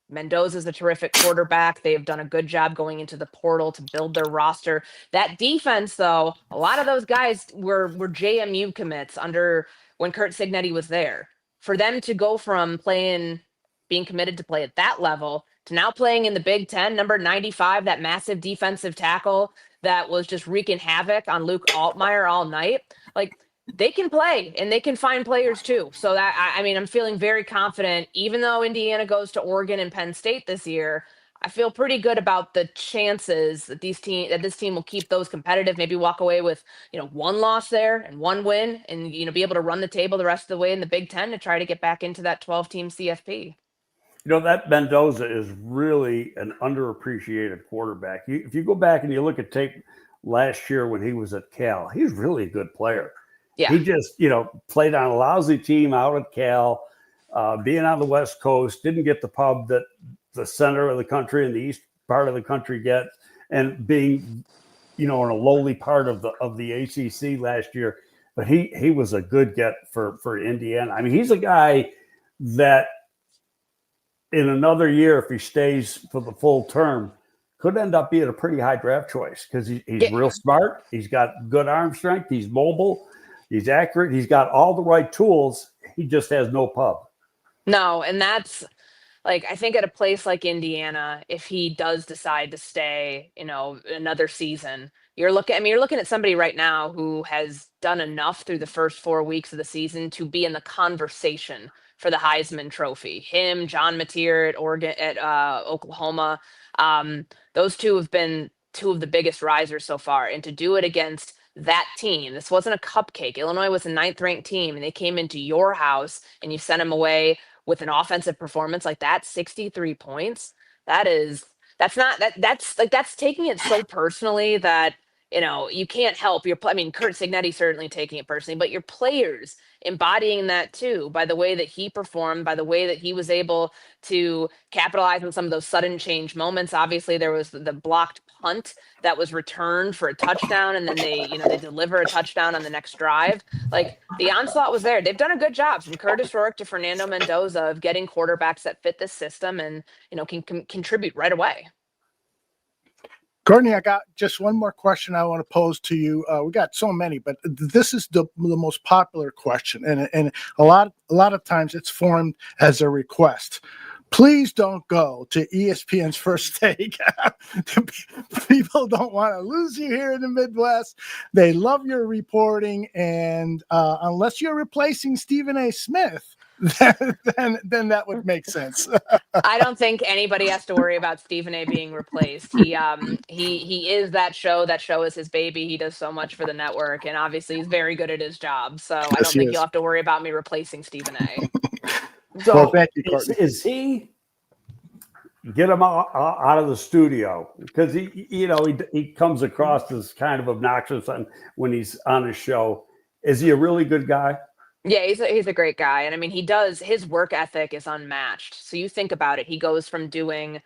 Mendoza's a terrific quarterback. They have done a good job going into the portal to build their roster. That defense, though, a lot of those guys were JMU commits under when Curt Cignetti was there. For them to go from being committed to play at that level to now playing in the Big Ten, number 95, that massive defensive tackle that was just wreaking havoc on Luke Altmaier all night. They can play and they can find players too. So I'm feeling very confident, even though Indiana goes to Oregon and Penn State this year. I feel pretty good about the chances that this team will keep those competitive, maybe walk away with, one loss there and one win and, be able to run the table the rest of the way in the Big Ten to try to get back into that 12-team CFP. That Mendoza is really an underappreciated quarterback. If you go back and you look at tape last year when he was at Cal, he's really a good player. Yeah. He just, played on a lousy team out at Cal, being on the West Coast, didn't get the pub that the center of the country and the east part of the country get, and being, in a lowly part of the ACC last year. But he was a good get for Indiana. I mean, he's a guy that in another year, if he stays for the full term, could end up being a pretty high draft choice because he's real smart. He's got good arm strength. He's mobile. He's accurate. He's got all the right tools. He just has no pub. No, and that's I think at a place like Indiana, if he does decide to stay, another season, you're looking at somebody right now who has done enough through the first 4 weeks of the season to be in the conversation for the Heisman Trophy. Him, John Mateer at Oklahoma. Those two have been two of the biggest risers so far, and to do it against that team, this wasn't a cupcake. Illinois was a 9th-ranked team, and they came into your house and you sent them away with an offensive performance like that, 63 points. That's taking it so personally that, you can't help Kurt Signetti certainly taking it personally, but your players embodying that too, by the way that he performed, by the way that he was able to capitalize on some of those sudden change moments. Obviously there was the blocked punt that was returned for a touchdown, and then they deliver a touchdown on the next drive. The onslaught was there. They've done a good job from Curtis Rourke to Fernando Mendoza of getting quarterbacks that fit this system and, can contribute right away. Courtney, I got just one more question I want to pose to you. We got so many, but this is the most popular question, and a lot of times it's formed as a request. Please don't go to ESPN's First Take. People don't want to lose you here in the Midwest. They love your reporting, and unless you're replacing Stephen A. Smith, then that would make sense. I don't think anybody has to worry about Stephen A. being replaced. He is that show. That show is his baby. He does so much for the network, and obviously he's very good at his job. So I don't think you'll have to worry about me replacing Stephen A. So well, thank you, Courtney. Is he get him out of the studio? Because he comes across as kind of obnoxious when he's on his show. Is he a really good guy? Yeah, he's a great guy. And his work ethic is unmatched. So you think about it, he goes from doing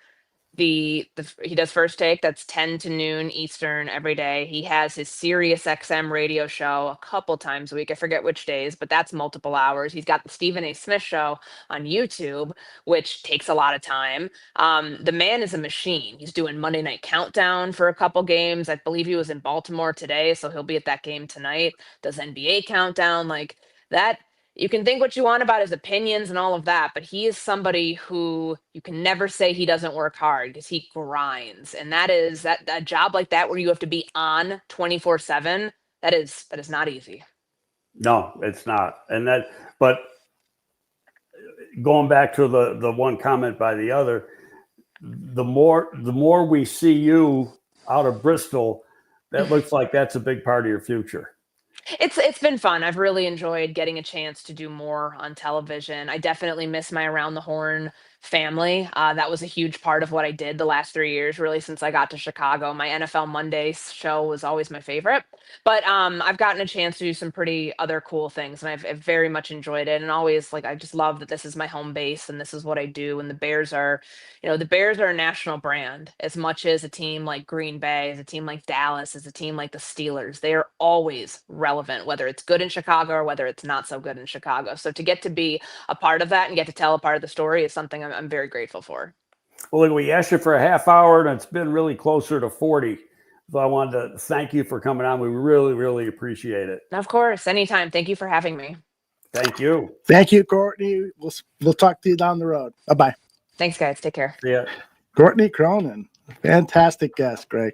he does First Take, that's 10 to noon Eastern every day. He has his Sirius XM radio show a couple times a week. I forget which days, but that's multiple hours. He's got the Stephen A. Smith show on YouTube, which takes a lot of time. The man is a machine. He's doing Monday Night Countdown for a couple games. I believe he was in Baltimore today, so he'll be at that game tonight. Does NBA Countdown, that. You can think what you want about his opinions and all of that, but he is somebody who you can never say he doesn't work hard because he grinds. And that is a job like that where you have to be on 24/7. That is not easy. No, it's not. But going back to the one comment by the other, the more we see you out of Bristol, that looks like that's a big part of your future. It's been fun. I've really enjoyed getting a chance to do more on television. I definitely miss my Around the Horn family. That was a huge part of what I did the last 3 years, really, since I got to Chicago. My NFL Mondays show was always my favorite. But I've gotten a chance to do some pretty other cool things, and I've very much enjoyed it. And always, I just love that this is my home base and this is what I do. And the Bears are a national brand as much as a team like Green Bay, as a team like Dallas, as a team like the Steelers. They are always relevant, whether it's good in Chicago or whether it's not so good in Chicago. So to get to be a part of that and get to tell a part of the story is something I'm very grateful for. Well, look, we asked you for a half hour, and it's been really closer to 40. So I wanted to thank you for coming on. We really, really appreciate it. Of course, anytime. Thank you for having me. Thank you. Thank you, Courtney. We'll talk to you down the road. Bye-bye. Thanks, guys. Take care. Yeah. Courtney Cronin, fantastic guest, Greg.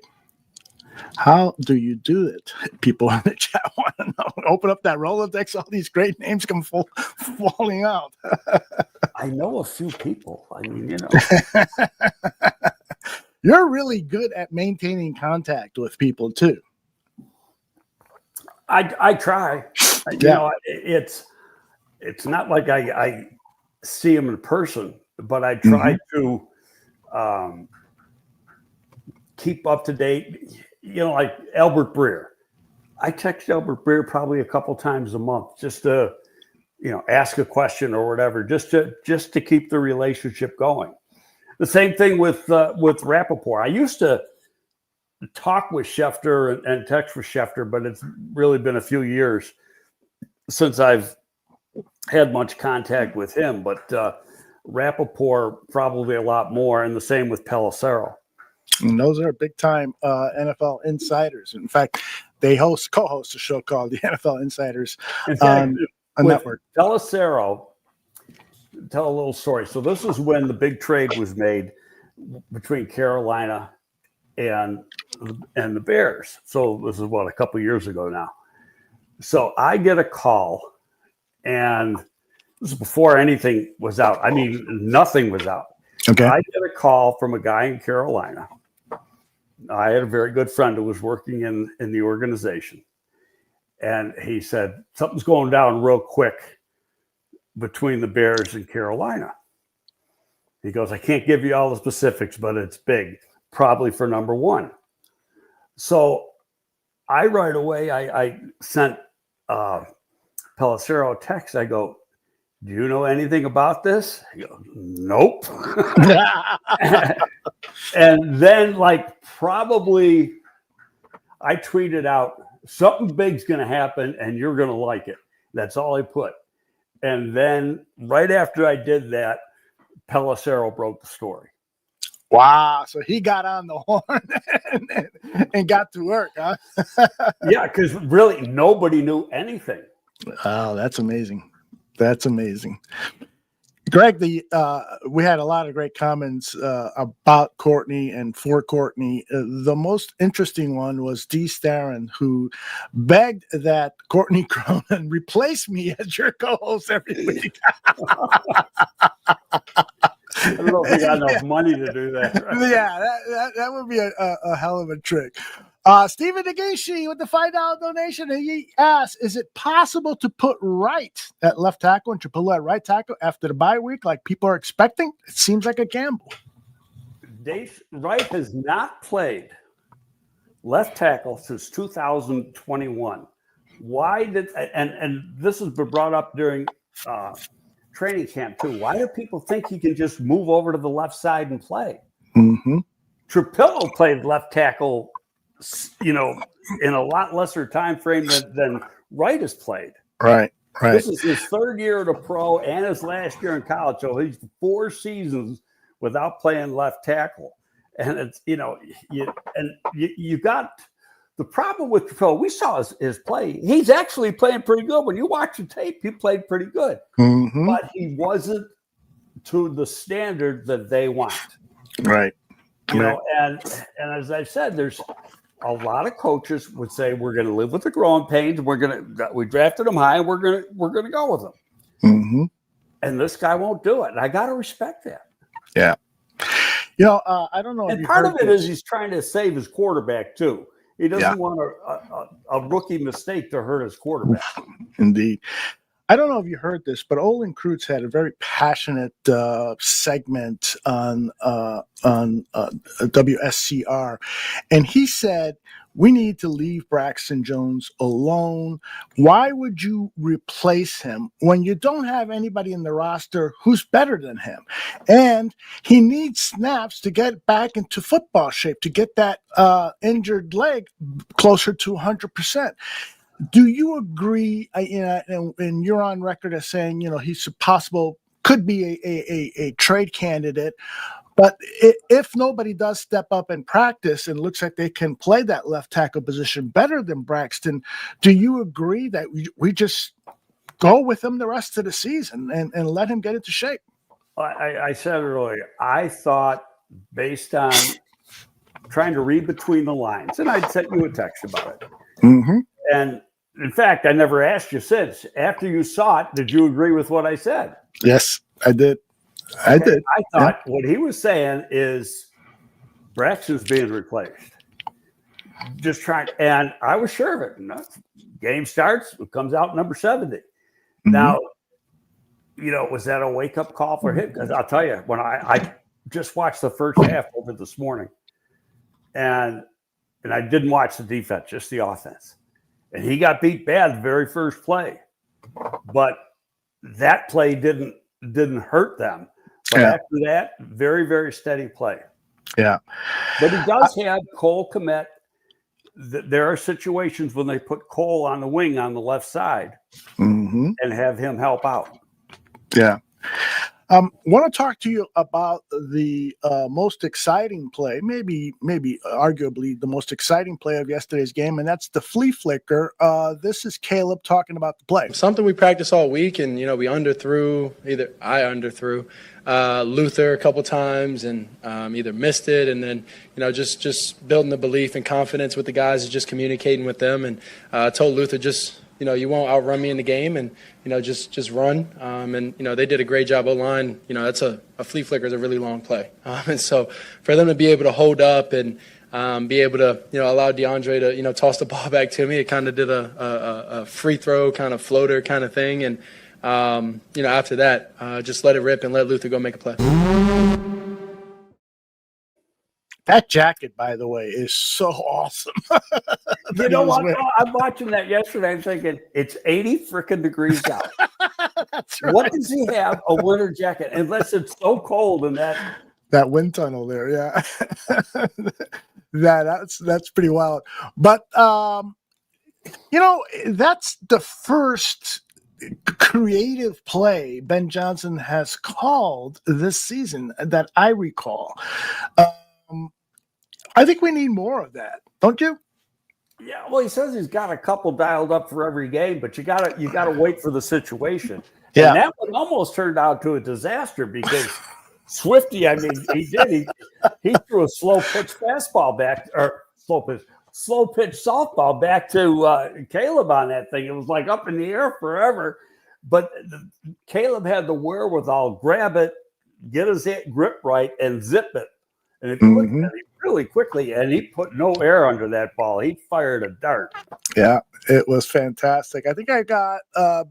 How do you do it? People in the chat want to know. Open up that Rolodex, all these great names come falling out. I know a few people. I mean, you're really good at maintaining contact with people too. I try. You know, it's not like I see him in person, but I try to keep up to date. You know, like Albert Breer. I text Albert Breer probably a couple times a month just to, you know, ask a question or whatever, just to keep the relationship going. The same thing with Rappaport. I used to talk with Schefter and text with Schefter, but it's really been a few years since I've had much contact with him. But Rappaport probably a lot more, and the same with Pelissero. And those are big time NFL insiders. In fact, they co-host a show called the NFL Insiders on a network. Pelissero, tell a little story. So this is when the big trade was made between Carolina and the Bears. So this is a couple years ago now. So I get a call, and this is before anything was out. I mean, nothing was out. Okay. I get a call from a guy in Carolina. I had a very good friend who was working in the organization. And he said, something's going down real quick between the Bears and Carolina. He goes, I can't give you all the specifics, but it's big, probably for number one. So I right away, I sent Pelissero a text. I go, do you know anything about this? He goes, nope. And then probably I tweeted out, something big's going to happen and you're going to like it. That's all I put. And then right after I did that, Pelissero broke the story. Wow. So he got on the horn and got to work, huh? Yeah, because really nobody knew anything. Oh, that's amazing. That's amazing. Greg, we had a lot of great comments about Courtney and for Courtney. The most interesting one was D. Starren, who begged that Courtney Cronin replace me as your co-host every week. I don't know if he got enough money to do that. Right? Yeah, that would be a hell of a trick. Stephen Nagashi with the $5 donation. And he asks, is it possible to put Wright at left tackle and Trapillo at right tackle after the bye week like people are expecting? It seems like a gamble. Wright has not played left tackle since 2021. Why did and this has been brought up during training camp too. Why do people think he can just move over to the left side and play? Mm-hmm. Trapillo played left tackle, you know, in a lot lesser time frame than Wright has played. Right. This is his third year at a pro and his last year in college. So he's 4 seasons without playing left tackle. And it's, you know, you got the problem with Trapillo. We saw his play. He's actually playing pretty good. When you watch the tape, he played pretty good. Mm-hmm. But he wasn't to the standard that they want. Right. You know, and as I said, there's a lot of coaches would say we're going to live with the growing pains. We drafted him high, and we're going to go with him. Mm-hmm. And this guy won't do it. And I got to respect that. Yeah. You know, I don't know. And part of it is he's trying to save his quarterback too. He doesn't want a rookie mistake to hurt his quarterback. Indeed. I don't know if you heard this, but Olin Kreutz had a very passionate segment on WSCR, and he said, we need to leave Braxton Jones alone. Why would you replace him when you don't have anybody in the roster who's better than him? And he needs snaps to get back into football shape, to get that injured leg closer to 100%. Do you agree? And you're on record as saying, you know, he's could be a trade candidate. But if nobody does step up and practice and looks like they can play that left tackle position better than Braxton, do you agree that we just go with him the rest of the season and let him get into shape? I said earlier, I thought based on trying to read between the lines, and I'd sent you a text about it. Mm-hmm. And in fact, I never asked you since. After you saw it, did you agree with what I said? Yes, I did. I did. I thought what he was saying is Braxton's being replaced. Just trying, and I was sure of it. Game starts, it comes out number 70. Now, was that a wake-up call for him? Because I'll tell you, when I just watched the first half over this morning, and I didn't watch the defense, just the offense. And he got beat bad the very first play. But that play didn't hurt them. But after that, very, very steady play. Yeah. But he does have Cole Kmet. There are situations when they put Cole on the wing on the left side and have him help out. Yeah. Want to talk to you about the most exciting play, maybe arguably the most exciting play of yesterday's game, and that's the flea flicker. This is Caleb talking about the play. Something we practiced all week, and, we underthrew, I underthrew Luther a couple times and either missed it, and then, just building the belief and confidence with the guys and just communicating with them. And told Luther just – you won't outrun me in the game, and, just run. And, they did a great job O-line. That's a flea flicker is a really long play. And so for them to be able to hold up and be able to, allow DeAndre to, toss the ball back to me, it kind of did a free throw kind of floater kind of thing. And, after that, just let it rip and let Luther go make a play. That jacket, by the way, is so awesome. You know what? I'm watching that yesterday. I'm thinking it's 80 freaking degrees out. That's right. What does he have a winter jacket unless it's so cold in that wind tunnel there? Yeah, that's pretty wild. But that's the first creative play Ben Johnson has called this season that I recall. I think we need more of that, don't you? Yeah, well, he says he's got a couple dialed up for every game, but you gotta wait for the situation. Yeah, and that one almost turned out to a disaster because Swifty, he threw a slow pitch fastball back, or slow pitch softball back to Caleb on that thing. It was like up in the air forever, but Caleb had the wherewithal, grab it, get his grip right, and zip it. And if you look at it really quickly, and he put no air under that ball, he fired a dart. Yeah, it was fantastic. I think I got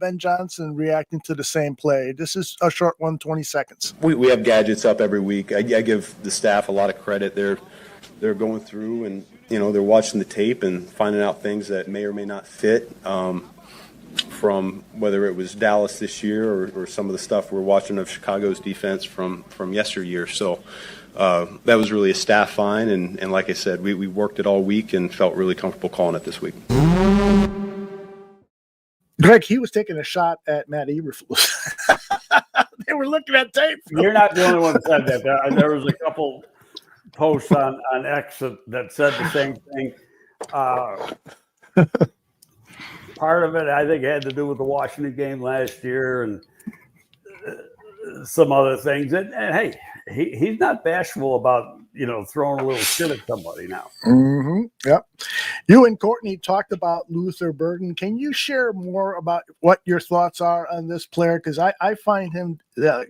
Ben Johnson reacting to the same play. This is a short one, 20 seconds. We have gadgets up every week. I give the staff a lot of credit. They're going through and they're watching the tape and finding out things that may or may not fit. From whether it was Dallas this year or some of the stuff we're watching of Chicago's defense from yesteryear. So that was really a staff find, and like I said, we worked it all week and felt really comfortable calling it this week. Greg, he was taking a shot at Matt Eberflus. They were looking at tape. You're not the only one that said that. There was a couple posts on X that said the same thing. Part of it, I think, had to do with the Washington game last year and some other things. And hey, he's not bashful about, throwing a little shit at somebody now. Yep. You and Courtney talked about Luther Burden. Can you share more about what your thoughts are on this player? Because I find him,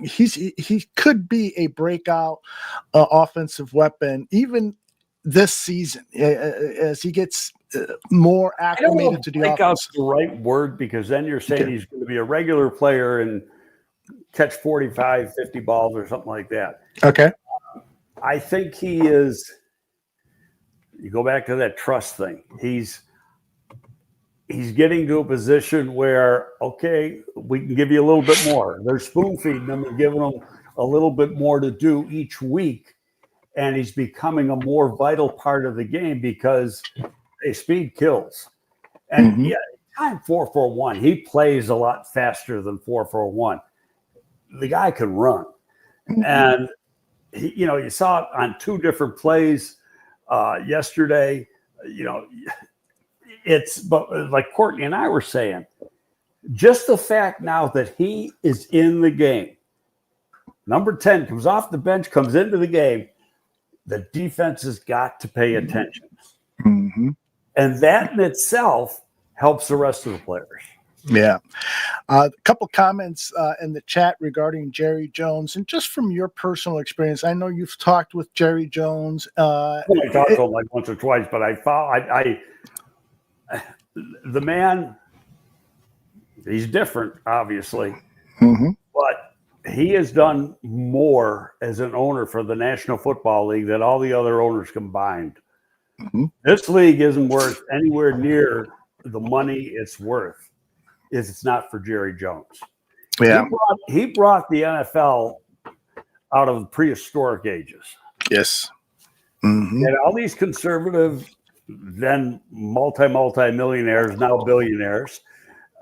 he could be a breakout offensive weapon, even this season, as he gets more acclimated to the offense. Breakout's the right word, because then you're saying he's going to be a regular player and catch 45, 50 balls or something like that. Okay. I think he is. You go back to that trust thing. He's getting to a position where, okay, we can give you a little bit more. They're spoon feeding him and giving him a little bit more to do each week. And he's becoming a more vital part of the game because speed kills. And time 4.41, he plays a lot faster than 4.41. The guy can run. And, you saw it on two different plays yesterday. But like Courtney and I were saying, just the fact now that he is in the game, number 10 comes off the bench, comes into the game, the defense has got to pay attention. And that in itself helps the rest of the players. Yeah. A couple comments in the chat regarding Jerry Jones, and just from your personal experience, I know you've talked with Jerry Jones. I talked to him like once or twice, but the man, he's different, obviously, but he has done more as an owner for the National Football League than all the other owners combined. This league isn't worth anywhere near the money it's worth if it's not for Jerry Jones. Yeah. He brought the NFL out of the prehistoric ages. Yes. And all these conservative, then multi-millionaires, now billionaires,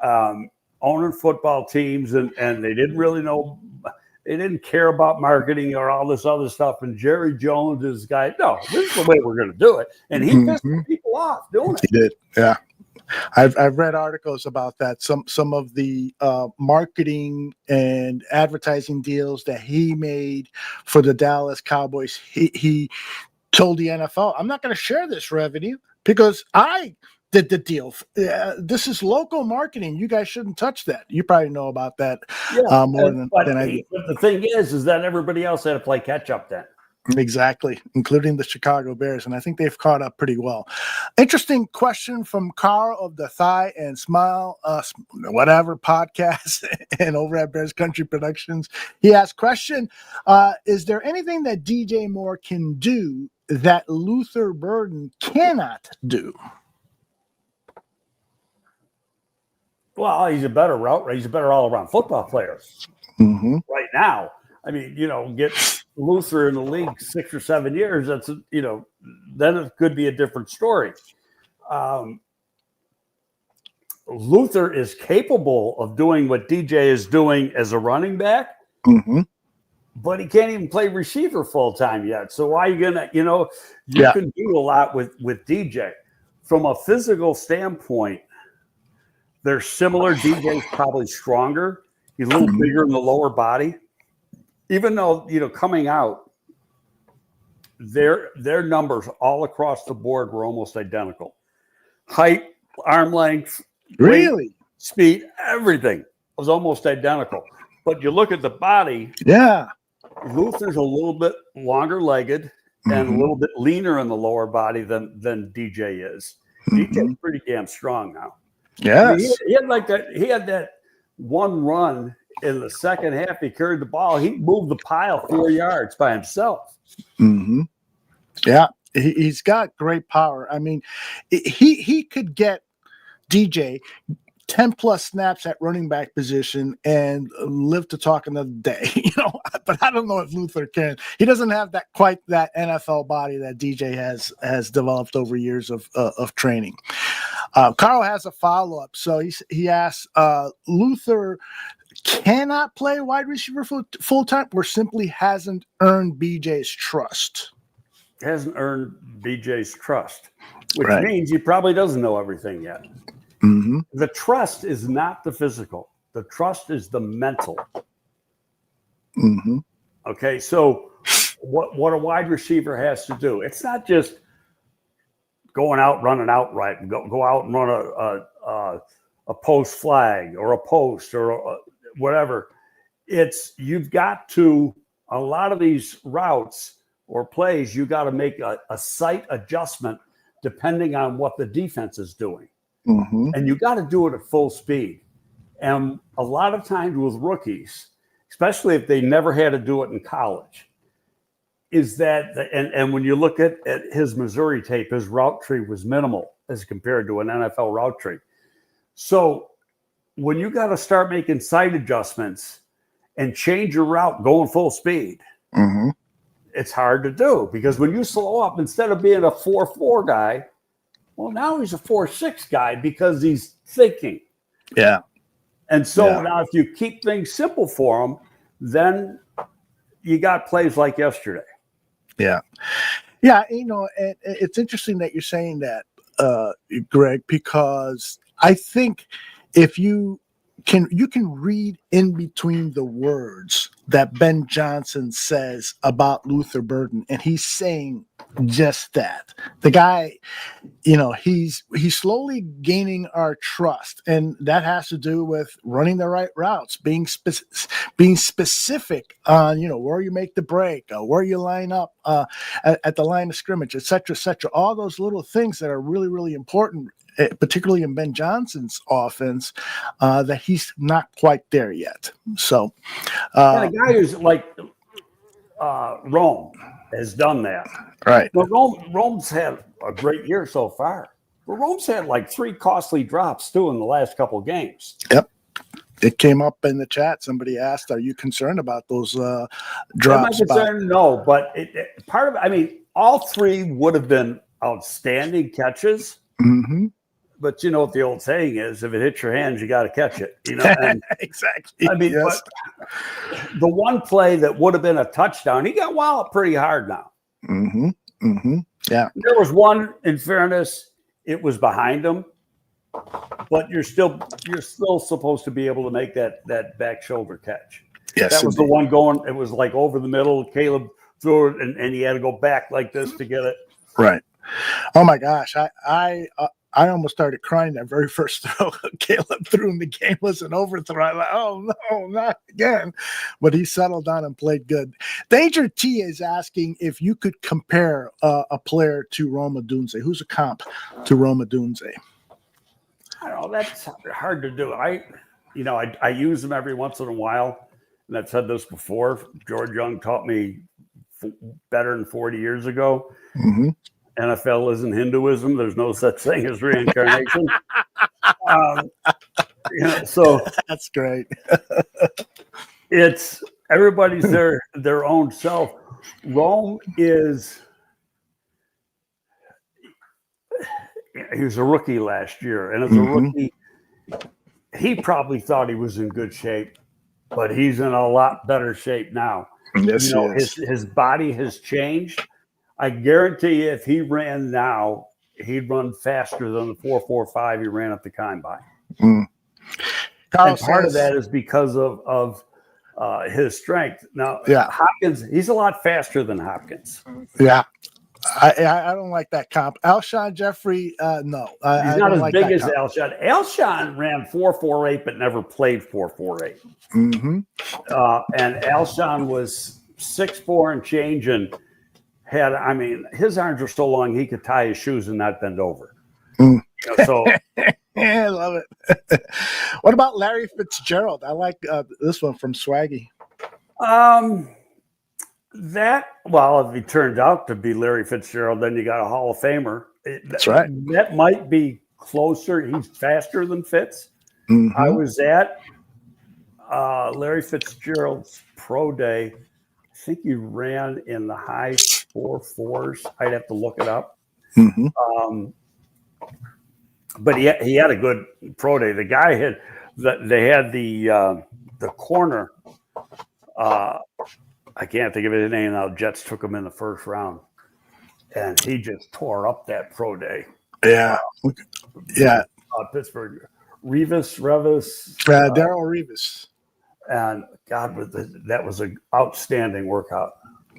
owning football teams, and they didn't really know, they didn't care about marketing or all this other stuff. And Jerry Jones is the guy, no, this is the way we're going to do it. And he pissed people off doing it. He did, yeah. I've read articles about that. Some of the marketing and advertising deals that he made for the Dallas Cowboys, he told the NFL, I'm not going to share this revenue because I did the deal. This is local marketing. You guys shouldn't touch that. You probably know about that more than I do. But the thing is that everybody else had to play catch up then. Exactly, including the Chicago Bears, and I think they've caught up pretty well. Interesting question from Carl of the Thigh and Smile, whatever podcast, and over at Bears Country Productions. He asked, question, is there anything that DJ Moore can do that Luther Burden cannot do? Well, he's a better route. He's a better all-around football player right now. I mean, get Luther in the league 6 or 7 years. That's then it could be a different story. Luther is capable of doing what DJ is doing as a running back, but he can't even play receiver full time yet. So why are you gonna? You can do a lot with DJ from a physical standpoint. They're similar. DJ's probably stronger. He's a little bigger in the lower body. Even though, coming out, their numbers all across the board were almost identical. Height, arm length, really, weight, speed, everything was almost identical. But you look at the body, Luther's a little bit longer legged and a little bit leaner in the lower body than DJ is. DJ's pretty damn strong now. Yes. I mean, he had that one run in the second half. He carried the ball. He moved the pile 4 yards by himself. Yeah, he's got great power. I mean, he could get DJ 10 plus snaps at running back position and live to talk another day, but I don't know if Luther can. He doesn't have quite that NFL body that DJ has developed over years of training. Carl has a follow-up. So he asks, Luther cannot play wide receiver full time or simply hasn't earned BJ's trust? Hasn't earned BJ's trust, which means he probably doesn't know everything yet. The trust is not the physical. The trust is the mental. Okay, so what a wide receiver has to do, it's not just going out, running outright, and go out and run a post flag or a post or whatever. You've got to, a lot of these routes or plays, you got to make a sight adjustment depending on what the defense is doing. And you got to do it at full speed. And a lot of times with rookies, especially if they never had to do it in college, is that, and when you look at his Missouri tape, his route tree was minimal as compared to an NFL route tree. So when you got to start making sight adjustments and change your route going full speed, it's hard to do, because when you slow up, instead of being a 4.4 guy, well, now he's a 4.6 guy because he's thinking. Yeah. And so now if you keep things simple for him, then you got plays like yesterday. Yeah. Yeah. It's interesting that you're saying that, Greg, because I think if you can read in between the words that Ben Johnson says about Luther Burden, and he's saying just that. The guy, he's slowly gaining our trust, and that has to do with running the right routes, being specific on where you make the break, where you line up at the line of scrimmage, et cetera, all those little things that are really, really important, particularly in Ben Johnson's offense, that he's not quite there yet. So a guy who's like Rome has done that. Right. But Rome's had a great year so far. But Rome's had like 3 costly drops too in the last couple of games. Yep. It came up in the chat. Somebody asked, "Are you concerned about those drops?" Am I concerned? No, but part of all 3 would have been outstanding catches. Mm-hmm. But you know what the old saying is: if it hits your hands, you got to catch it. And, exactly. Yes. But the one play that would have been a touchdown, he got walloped pretty hard now. Mm-hmm. Mm-hmm. Yeah. There was one, in fairness, it was behind him, but you're still supposed to be able to make that back shoulder catch. Yes, that was indeed. The one going. It was like over the middle. Caleb threw it, and he had to go back like this to get it. Right. Oh my gosh, I almost started crying that very first throw Caleb threw in the game was an overthrow. I'm like, oh no, not again. But he settled down and played good. Danger T is asking if you could compare a player to Rome Odunze. Who's a comp to Rome Odunze? I don't know. That's hard to do. I use them every once in a while, and I've said this before. George Young taught me better than 40 years ago. Mm-hmm. NFL isn't Hinduism. There's no such thing as reincarnation. So that's great. It's everybody's their own self. Rome is. He was a rookie last year, and as a rookie, he probably thought he was in good shape, but he's in a lot better shape now. Yes, his body has changed. I guarantee you, if he ran now, he'd run faster than the 4.45 he ran at the combine. Mm. And part of that is because of his strength. Now, Hopkins, he's a lot faster than Hopkins. Yeah. I don't like that comp. Alshon Jeffrey, no. He's not as big as Alshon. Alshon ran 4.48, but never played 4.48. Mm-hmm. And Alshon was 6'4" and change, and his arms were so long he could tie his shoes and not bend over. Mm. So I love it. What about Larry Fitzgerald? I like this one from Swaggy. If he turned out to be Larry Fitzgerald, then you got a Hall of Famer. That's right. That might be closer. He's faster than Fitz. Mm-hmm. I was at Larry Fitzgerald's pro day. I think he ran in the high 4.4s. I'd have to look it up. Mm-hmm. But he had a good pro day. The guy had the corner. I can't think of his name now. Jets took him in the first round, and he just tore up that pro day. Yeah, Pittsburgh, Revis, Darrell Revis, and God, that was an outstanding workout.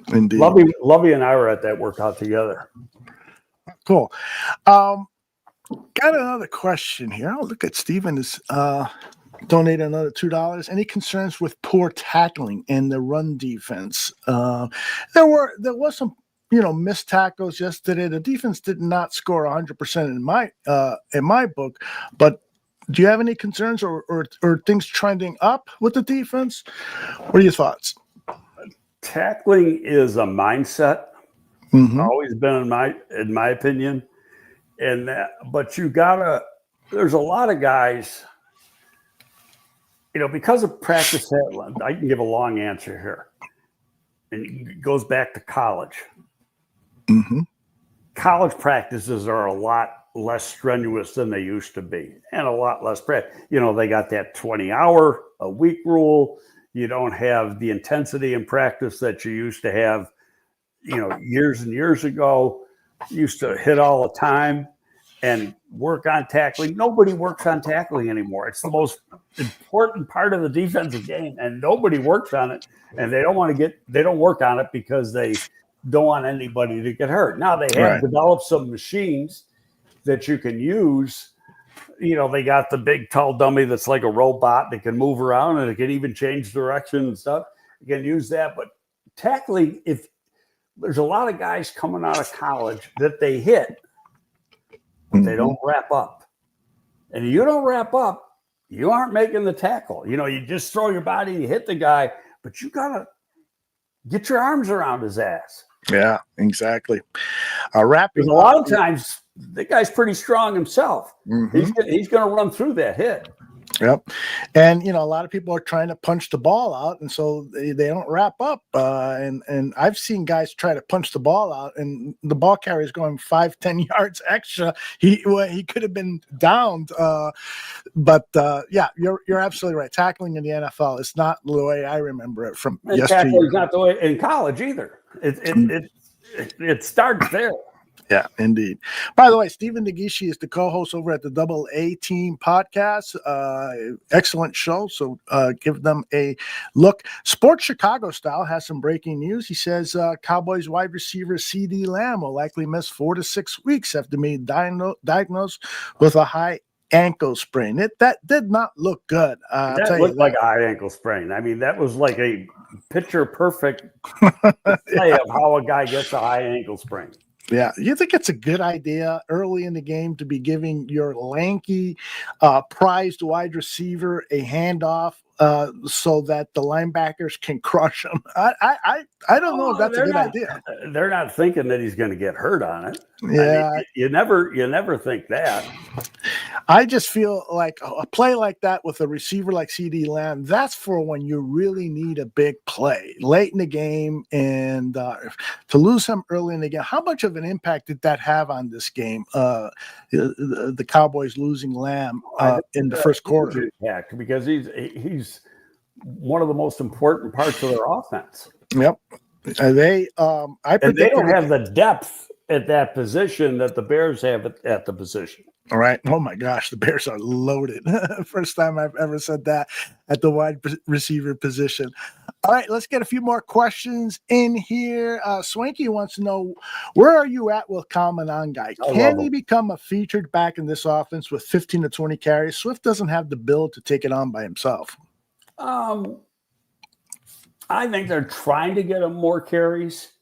Indeed, Lovey and I were at that workout together. Cool. Got another question here. Oh, look at Steven is donate another $2. Any concerns with poor tackling in the run defense? There was some missed tackles yesterday. The defense did not score 100% in my book. But do you have any concerns or things trending up with the defense? What are your thoughts? Tackling is a mindset. Mm-hmm. Always been in my opinion, but there's a lot of guys. Because of practice, I can give a long answer here. And it goes back to college. Mm-hmm. College practices are a lot less strenuous than they used to be, and a lot less practice. They got that 20-hour a week rule. You don't have the intensity in practice that you used to have, years and years ago. You used to hit all the time. and work on tackling. Nobody works on tackling anymore. It's the most important part of the defensive game, and nobody works on it. And they don't work on it because they don't want anybody to get hurt. Now they have developed some machines that you can use. They got the big tall dummy that's like a robot that can move around and it can even change direction and stuff. You can use that. But tackling, if there's a lot of guys coming out of college that they hit, but they don't wrap up. And if you don't wrap up, you aren't making the tackle. You just throw your body and you hit the guy, but you got to get your arms around his ass. Yeah, exactly. Wrapping a lot of times, the guy's pretty strong himself. He's going to run through that hit. Yep. And, a lot of people are trying to punch the ball out, and so they don't wrap up. And I've seen guys try to punch the ball out, and the ball carrier is going 5-10 yards extra. He could have been downed. But you're absolutely right. Tackling in the NFL is not the way I remember it from yesteryear. Tackling is not the way in college either. It starts there. Yeah, indeed. By the way, Stephen Nagishi is the co-host over at the Double A Team podcast. Excellent show, so give them a look. Sports Chicago Style has some breaking news. He says Cowboys wide receiver CeeDee Lamb will likely miss 4 to 6 weeks after being diagnosed with a high ankle sprain. That did not look good. That looked like a high ankle sprain. I mean, that was like a picture-perfect play of how a guy gets a high ankle sprain. Yeah, you think it's a good idea early in the game to be giving your lanky, prized wide receiver a handoff so that the linebackers can crush him? I don't know if that's a good idea. They're not thinking that he's going to get hurt on it. Yeah, I mean, you never think that. I just feel like a play like that with a receiver like CeeDee Lamb, that's for when you really need a big play late in the game, and to lose him early in the game. How much of an impact did that have on this game? The Cowboys losing Lamb in the first quarter, because he's one of the most important parts of their offense. Yep, I they don't have the depth at that position that the Bears have at the position. All right. Oh my gosh, the Bears are loaded. First time I've ever said that at the wide receiver position. All right, let's get a few more questions in here. Swanky wants to know, where are you at with Common On Guy? Can he become a featured back in this offense with 15 to 20 carries? Swift doesn't have the build to take it on by himself. I think they're trying to get him more carries.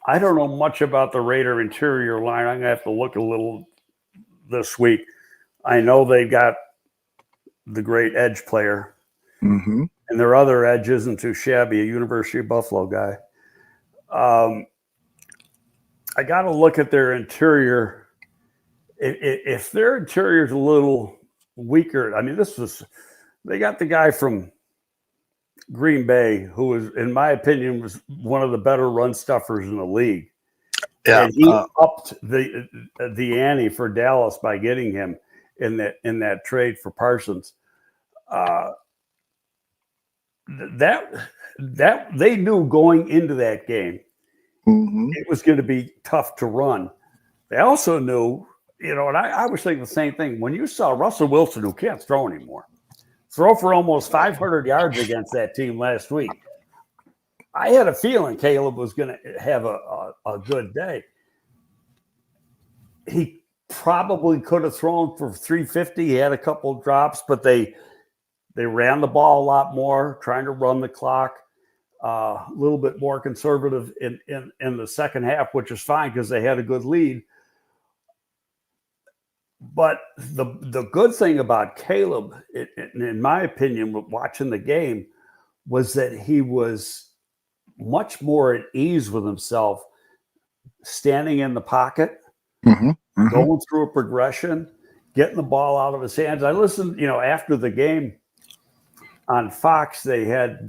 I don't know much about the Raider interior line. I'm going to have to look a little this week. I know they got the great edge player. And their other edge isn't too shabby, a University of Buffalo guy. I got to look at their interior. If their interior is a little weaker, I mean, they got the guy from Green Bay, who was, in my opinion, was one of the better run stuffers in the league. Yeah, and he upped the ante for Dallas by getting him in that trade for Parsons. That they knew going into that game, it was going to be tough to run. They also knew, and I was thinking the same thing when you saw Russell Wilson, who can't throw anymore, throw for almost 500 yards against that team last week. I had a feeling Caleb was going to have a good day. He probably could have thrown for 350. He had a couple of drops, but they ran the ball a lot more, trying to run the clock, a little bit more conservative in the second half, which is fine because they had a good lead. But the good thing about Caleb, in my opinion, watching the game, was that he was much more at ease with himself, standing in the pocket, going through a progression, getting the ball out of his hands. I listened, after the game on Fox, they had,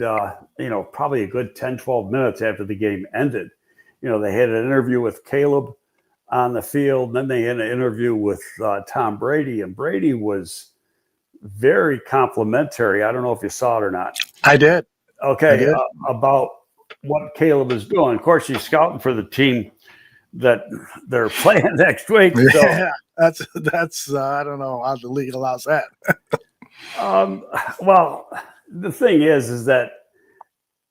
probably a good 10, 12 minutes after the game ended. They had an interview with Caleb on the field. And then they had an interview with Tom Brady, and Brady was very complimentary. I don't know if you saw it or not. I did. Okay. I did. About what Caleb is doing. Of course, he's scouting for the team that they're playing next week. So. Yeah, that's I don't know how the league allows that. Well, the thing is that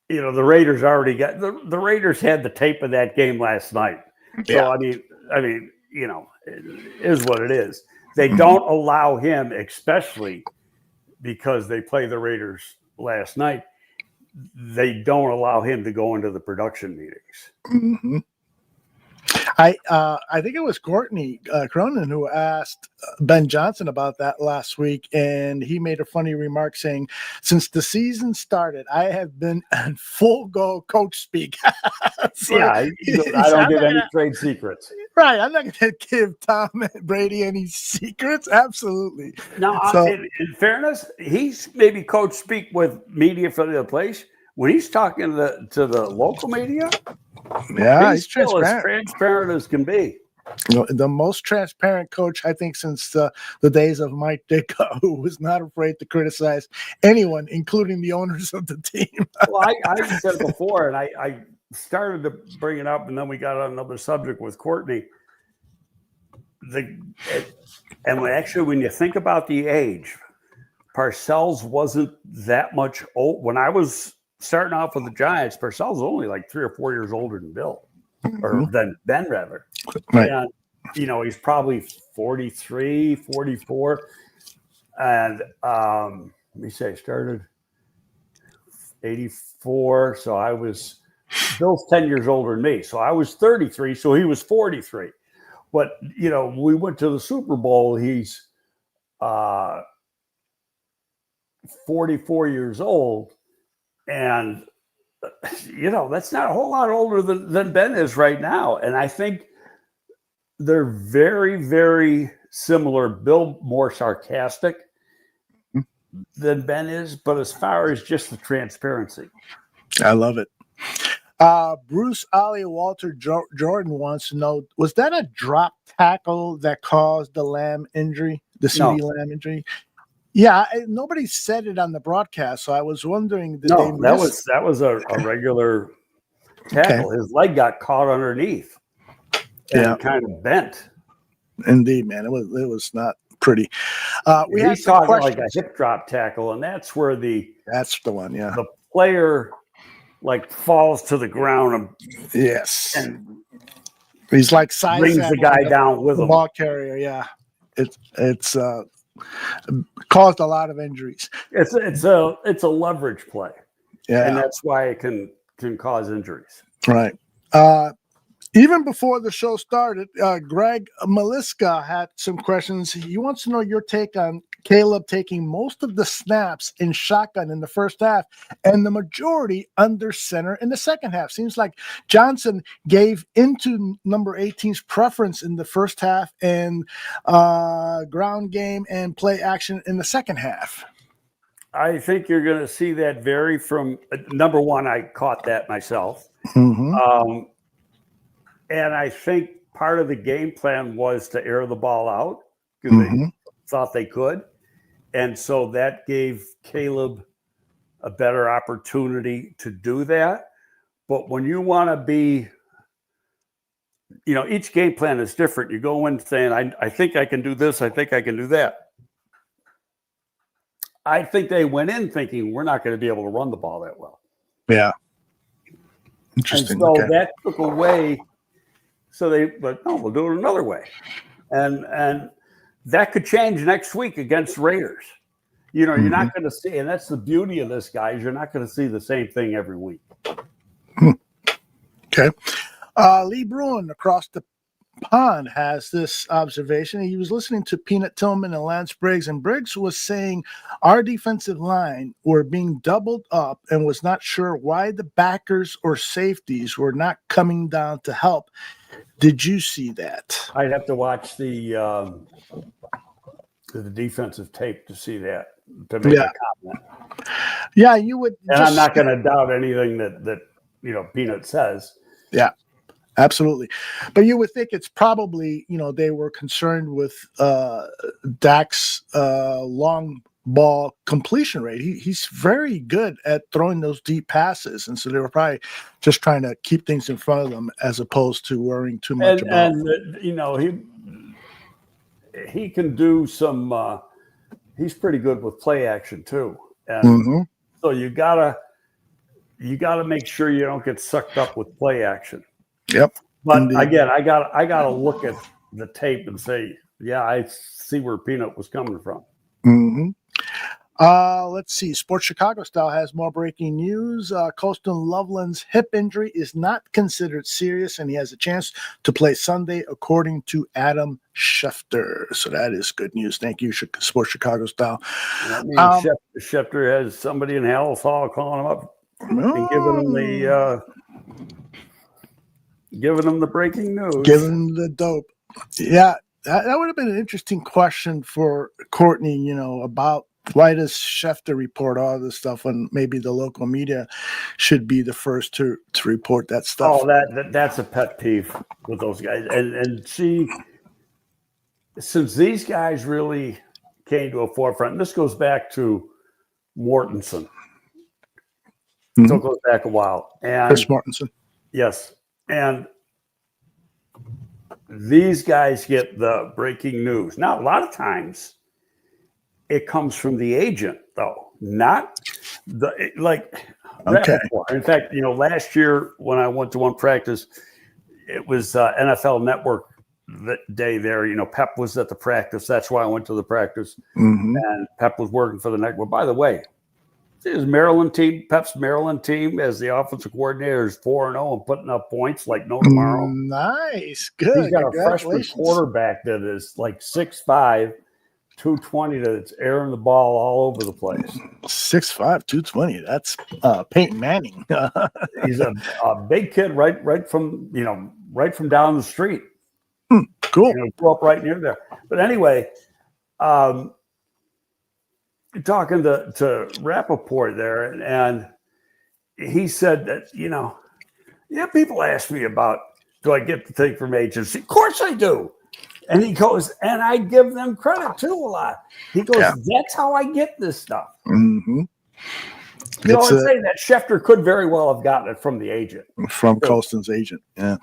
the Raiders already got the Raiders had the tape of that game last night. So Yeah. I mean, it is what it is. They don't allow him, especially because they play the Raiders last night. They don't allow him to go into the production meetings. Mm-hmm. I think it was Courtney Cronin who asked Ben Johnson about that last week, and he made a funny remark saying, "Since the season started, I have been in full go coach speak." So I don't give any trade secrets. Right, I'm not going to give Tom Brady any secrets. Absolutely. Now, in fairness, he's maybe coach speak with media for the place. When he's talking to the local media, he's still as transparent as can be. The most transparent coach, I think, since the days of Mike Ditka, who was not afraid to criticize anyone, including the owners of the team. Well, I said before, and I started to bring it up, and then we got on another subject with Courtney. When you think about the age, Parcells wasn't that much old. When I was starting off with the Giants, Parcells was only like 3 or 4 years older than Bill, or than Ben, rather. Right. And, he's probably 43, 44. And let me say, I started 84. So Bill's 10 years older than me. So I was 33. So he was 43. But, we went to the Super Bowl. He's 44 years old. And, that's not a whole lot older than Ben is right now. And I think they're very, very similar. Bill more sarcastic than Ben is, but as far as just the transparency. I love it. Bruce Ali Walter Jordan wants to know, was that a drop tackle that caused the Lamb injury, the CeeDee Lamb injury? Yeah, nobody said it on the broadcast, so I was wondering. That was a regular tackle. Okay. His leg got caught underneath and kind of bent. Indeed, man, it was not pretty. He's talking like a hip drop tackle, and that's where that's the one. Yeah, the player falls to the ground. And he's like brings the guy down with the him. Ball carrier. Yeah, it's caused a lot of injuries. It's a leverage play. Yeah, and that's why it can cause injuries. Right. Even before the show started, Greg Maliska had some questions. He wants to know your take on Caleb taking most of the snaps in shotgun in the first half and the majority under center in the second half. Seems like Johnson gave into number 18's preference in the first half and ground game and play action in the second half. I think you're going to see that vary from number one. I caught that myself. Mm-hmm. And I think part of the game plan was to air the ball out because they thought they could. And so that gave Caleb a better opportunity to do that. But when you want to be, each game plan is different. You go in saying, I think I can do this. I think I can do that. I think they went in thinking we're not going to be able to run the ball that well. Yeah. Interesting. And so that took away. So we'll do it another way. And that could change next week against Raiders. You're not going to see, and that's the beauty of this, guys. You're not going to see the same thing every week. Okay. Lee Bruin across the pond has this observation. He was listening to Peanut Tillman and Lance Briggs, and Briggs was saying our defensive line were being doubled up and was not sure why the backers or safeties were not coming down to help. Did you see that? I'd have to watch the defensive tape to see that, to make a comment. Yeah, you would. And I'm not going to doubt anything that Peanut says. Yeah, absolutely. But you would think it's probably, they were concerned with Dak's long ball completion rate. He's very good at throwing those deep passes, and so they were probably just trying to keep things in front of them as opposed to worrying too much about. And you know, he can do some. He's pretty good with play action too, and so you gotta make sure you don't get sucked up with play action. Yep. But Indeed. again, I gotta look at the tape and say, yeah, I see where Peanut was coming from. Let's see. Sports Chicago Style has more breaking news. Colston Loveland's hip injury is not considered serious, and he has a chance to play Sunday, according to Adam Schefter. So that is good news. Thank you, Sports Chicago Style. That means Schefter has somebody in Hallis Hall calling him up and giving him the breaking news. Giving him the dope. Yeah, that would have been an interesting question for Courtney, you know, about why does Schefter report all this stuff when maybe the local media should be the first to report that stuff? Oh, that's a pet peeve with those guys. And since these guys really came to a forefront, and this goes back to Mortensen. So it goes back a while. And Chris Mortensen. Yes. And these guys get the breaking news. Now, a lot of times it comes from the agent, though, not Okay. In fact, you know, last year when I went to one practice, it was NFL Network day there. You know, Pep was at the practice. That's why I went to the practice. And Pep was working for the network. By the way, his Maryland team, Pep's Maryland team, as the offensive coordinator, is 4-0 and putting up points like no tomorrow. Nice. Good. He's got a freshman quarterback that is like 6'5", 220, that's airing the ball all over the place. 6'5", 220. That's Peyton Manning. He's a big kid right from down the street. Cool. You know, grew up right near there. But anyway, talking to Rappaport there, and he said that, you know, people ask me about, do I get the thing from agency? Of course I do. And he goes, and I give them credit too a lot. He goes, that's how I get this stuff. So I'd say that Schefter could very well have gotten it from the agent. From Colston's agent, yeah.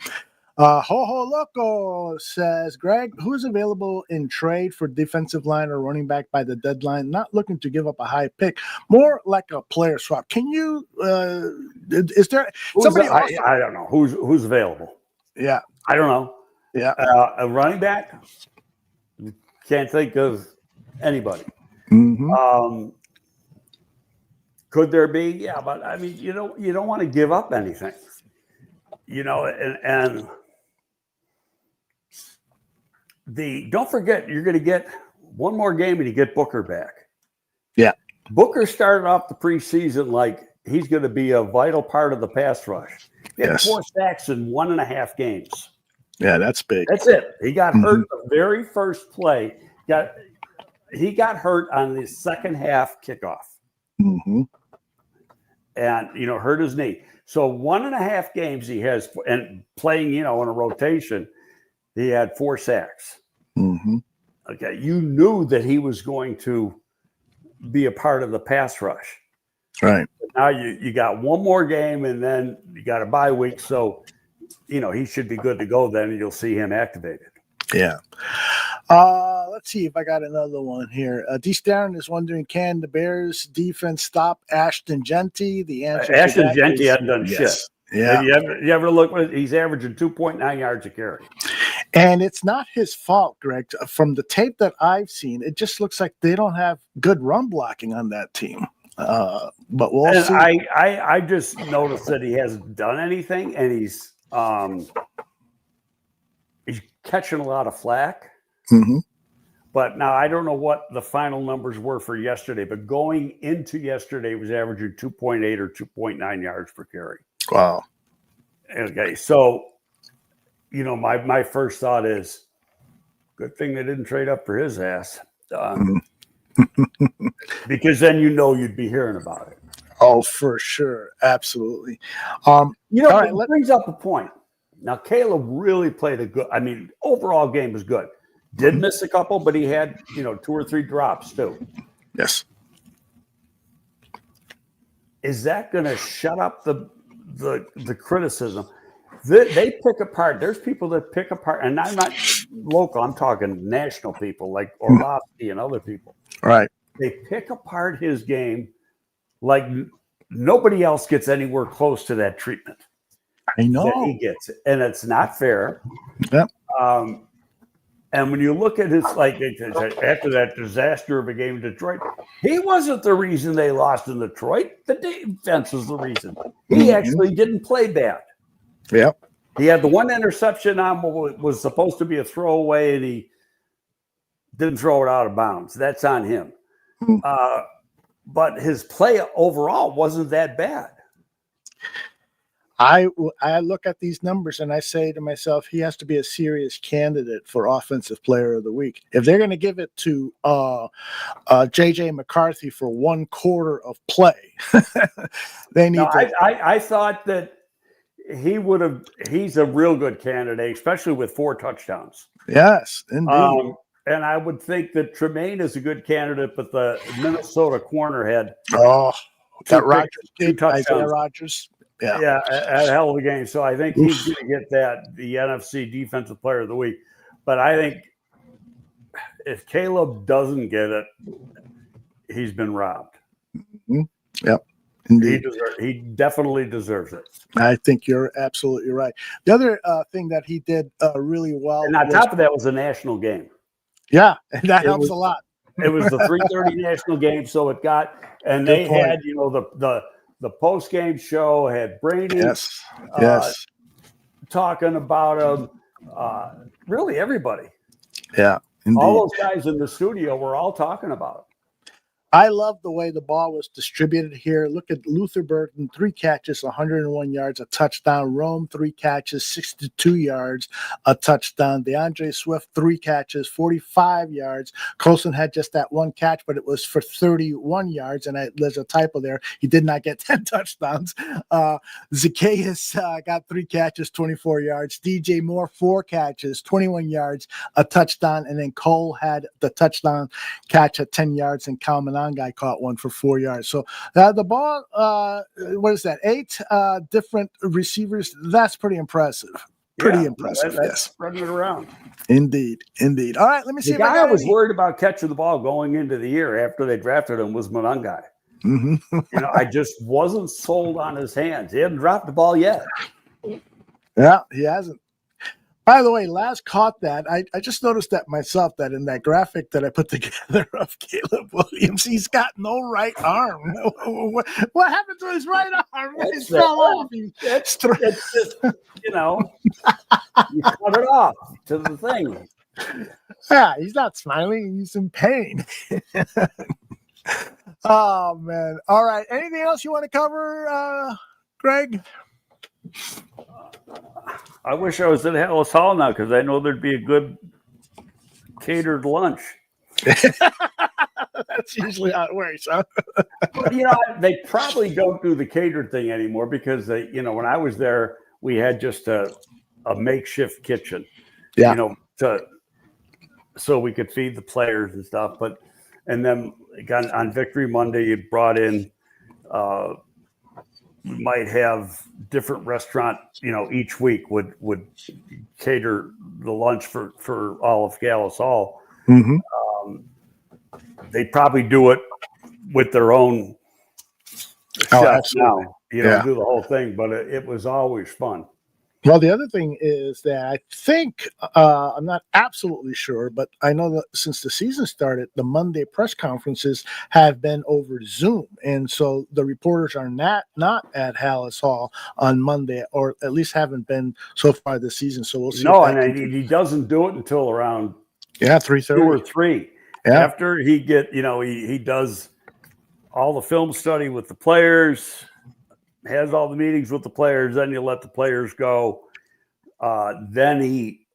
Ho Loco says, Greg, who is available in trade for defensive line or running back by the deadline? Not looking to give up a high pick, more like a player swap. Can you? Is there somebody? I don't know who's available. Yeah, I don't know. Yeah, a running back. Can't think of anybody. Could there be? Yeah, but I mean, you don't want to give up anything. You know, and don't forget, you're going to get one more game and you get Booker back. Yeah. Booker started off the preseason like he's going to be a vital part of the pass rush. He had 4 sacks in 1.5 games. Yeah, that's big. That's it. He got hurt the very first play. He got hurt on the second half kickoff. And, you know, hurt his knee. So 1.5 games he has, and playing, you know, in a rotation, he had 4 sacks. Okay, you knew that he was going to be a part of the pass rush. Right. But now you got one more game, and then you got a bye week. So, you know, he should be good to go then, and you'll see him activated. Yeah. Let's see if I got another one here. D. Starren is wondering, can the Bears defense stop Ashton Genty? The answer Ashton Genty hasn't done shit. Yeah. You ever look? He's averaging 2.9 yards a carry. And it's not his fault, Greg. From the tape that I've seen, it just looks like they don't have good run blocking on that team. But we'll see. I just noticed that he hasn't done anything, and he's catching a lot of flack. But now I don't know what the final numbers were for yesterday, but going into yesterday, he was averaging 2.8 or 2.9 yards per carry. Wow. Okay, so, you know, my first thought is, good thing they didn't trade up for his ass. Because then you know you'd be hearing about it. Oh, for sure. Absolutely. You know, it brings up a point. Now, Caleb really played overall game was good. Did miss a couple, but he had, you know, 2 or 3 drops too. Yes. Is that going to shut up the criticism? They pick apart. There's people that pick apart, and I'm not local. I'm talking national people like Orlovsky and other people. Right. They pick apart his game like nobody else gets anywhere close to that treatment. I know that he gets, and it's not fair. Yep. And when you look at his, like after that disaster of a game in Detroit, he wasn't the reason they lost in Detroit. The defense was the reason. He actually didn't play bad. Yep. He had the one interception on what was supposed to be a throwaway, and he didn't throw it out of bounds. That's on him. But his play overall wasn't that bad. I look at these numbers and I say to myself, he has to be a serious candidate for Offensive Player of the Week. If they're going to give it to J.J. McCarthy for one quarter of play, they need to. I thought that he's a real good candidate, especially with 4 touchdowns. Yes, indeed. And I would think that Tremaine is a good candidate, but the Minnesota corner had that Rodgers kid, Isaiah Rodgers. Yeah, a hell of a game. So I think he's going to get the NFC Defensive Player of the Week. But I think if Caleb doesn't get it, he's been robbed. Mm-hmm. Yep, indeed. He definitely deserves it. I think you're absolutely right. The other thing that he did really well. And on top of that was a national game. Yeah, and that helps a lot. It was the 3:30 national game, so it got – and they had, the post-game show had Brady yes. talking about him. Really, everybody. Yeah, indeed. All those guys in the studio were all talking about him. I love the way the ball was distributed here. Look at Luther Burton, 3 catches, 101 yards, a touchdown. Rome, 3 catches, 62 yards, a touchdown. DeAndre Swift, 3 catches, 45 yards. Colson had just that 1 catch, but it was for 31 yards, and there's a typo there. He did not get 10 touchdowns. Zacchaeus got 3 catches, 24 yards. DJ Moore, 4 catches, 21 yards, a touchdown, and then Cole had the touchdown catch at 10 yards, and Kalman guy caught one for 4 yards. So the ball, what is that? 8 different receivers. That's pretty impressive. Pretty impressive. That's spreading it around. Indeed. All right, let me see. The guy I was worried about catching the ball going into the year after they drafted him was Monangai. Mm-hmm. I just wasn't sold on his hands. He hadn't dropped the ball yet. Yeah, he hasn't. By the way, Laz caught that. I just noticed that myself, that in that graphic that I put together of Caleb Williams, he's got no right arm. What happened to his right arm? He fell off. It's just, you cut it off to the thing. Yeah, he's not smiling. He's in pain. Oh, man. All right. Anything else you want to cover, Greg? I wish I was in Hallis Hall now because I know there'd be a good catered lunch. That's usually how it works, huh? They probably don't do the catered thing anymore because when I was there, we had just a makeshift kitchen, so we could feed the players and stuff. And then on Victory Monday, you brought in. We might have different restaurant, each week would cater the lunch for all of Hallis Hall. Mm-hmm. They'd probably do it with their own chef now, do the whole thing, but it was always fun. Well, the other thing is that I think, I'm not absolutely sure, but I know that since the season started, the Monday press conferences have been over Zoom. And so the reporters are not at Hallis Hall on Monday, or at least haven't been so far this season. So we'll see. No, and he doesn't do it until around 3:30 2 or 3. Yeah. After he he does all the film study with the players, has all the meetings with the players, then you let the players go. Then he